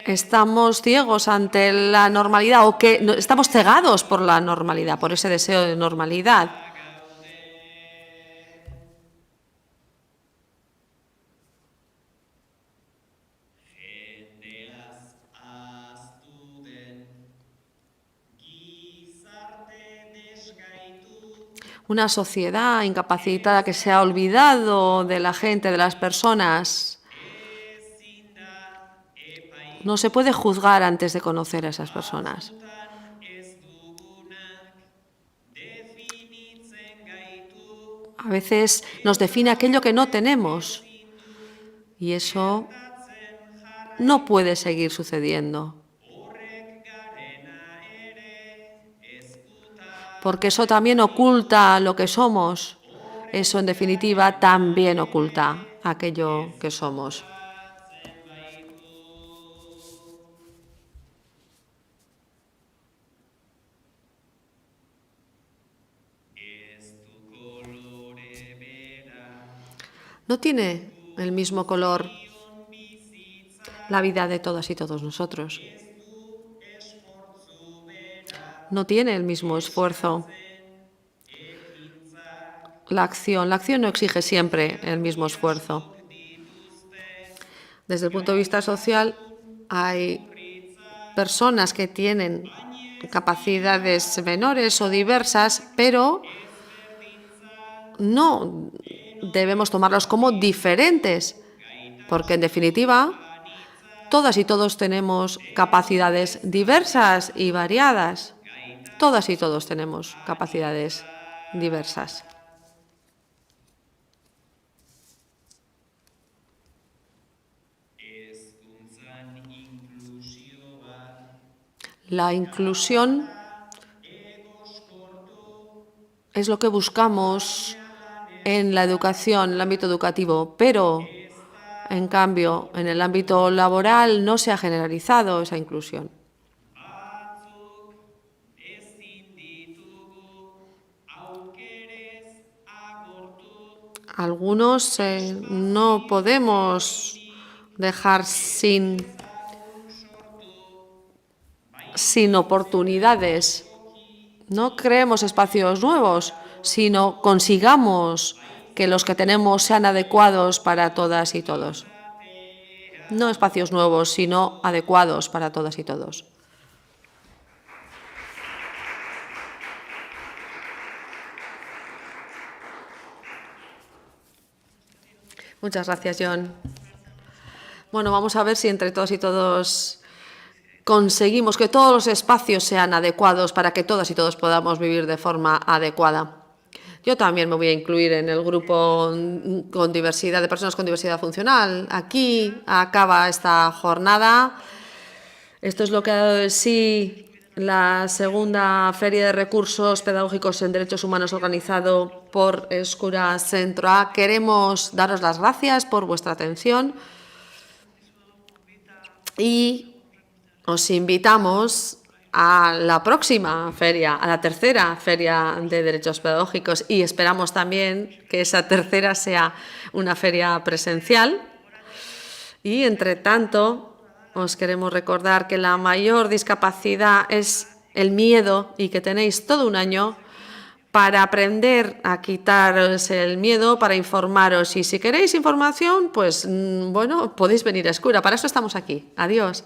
¿Estamos ciegos ante la normalidad o que estamos cegados por la normalidad, por ese deseo de normalidad? Una sociedad incapacitada que se ha olvidado de la gente, de las personas. No se puede juzgar antes de conocer a esas personas. A veces nos define aquello que no tenemos y eso no puede seguir sucediendo. Porque eso también oculta lo que somos. Eso, en definitiva, también oculta aquello que somos. No tiene el mismo color la vida de todas y todos nosotros. No tiene el mismo esfuerzo. La acción no exige siempre el mismo esfuerzo. Desde el punto de vista social, hay personas que tienen capacidades menores o diversas, pero no debemos tomarlos como diferentes, porque en definitiva Todas y todos tenemos capacidades diversas y variadas. Todas y todos tenemos capacidades diversas. La inclusión es lo que buscamos en la educación, en el ámbito educativo, pero en cambio en el ámbito laboral no se ha generalizado esa inclusión. Algunos no podemos dejar sin oportunidades. No creemos espacios nuevos, sino consigamos que los que tenemos sean adecuados para todas y todos. No espacios nuevos, sino adecuados para todas y todos. Muchas gracias, John. Bueno, vamos a ver si entre todos y todos conseguimos que todos los espacios sean adecuados para que todas y todos podamos vivir de forma adecuada. Yo también me voy a incluir en el grupo con diversidad, de personas con diversidad funcional. Aquí acaba esta jornada. Esto es lo que ha dado de sí la segunda Feria de Recursos Pedagógicos en Derechos Humanos organizado por Eskura Centro A. Queremos daros las gracias por vuestra atención y os invitamos a la próxima feria, a la tercera Feria de Derechos Pedagógicos, y esperamos también que esa tercera sea una feria presencial. Y, entre tanto, os queremos recordar que la mayor discapacidad es el miedo y que tenéis todo un año para aprender a quitaros el miedo, para informaros. Y si queréis información, pues, bueno, podéis venir a Eskura. Para eso estamos aquí. Adiós.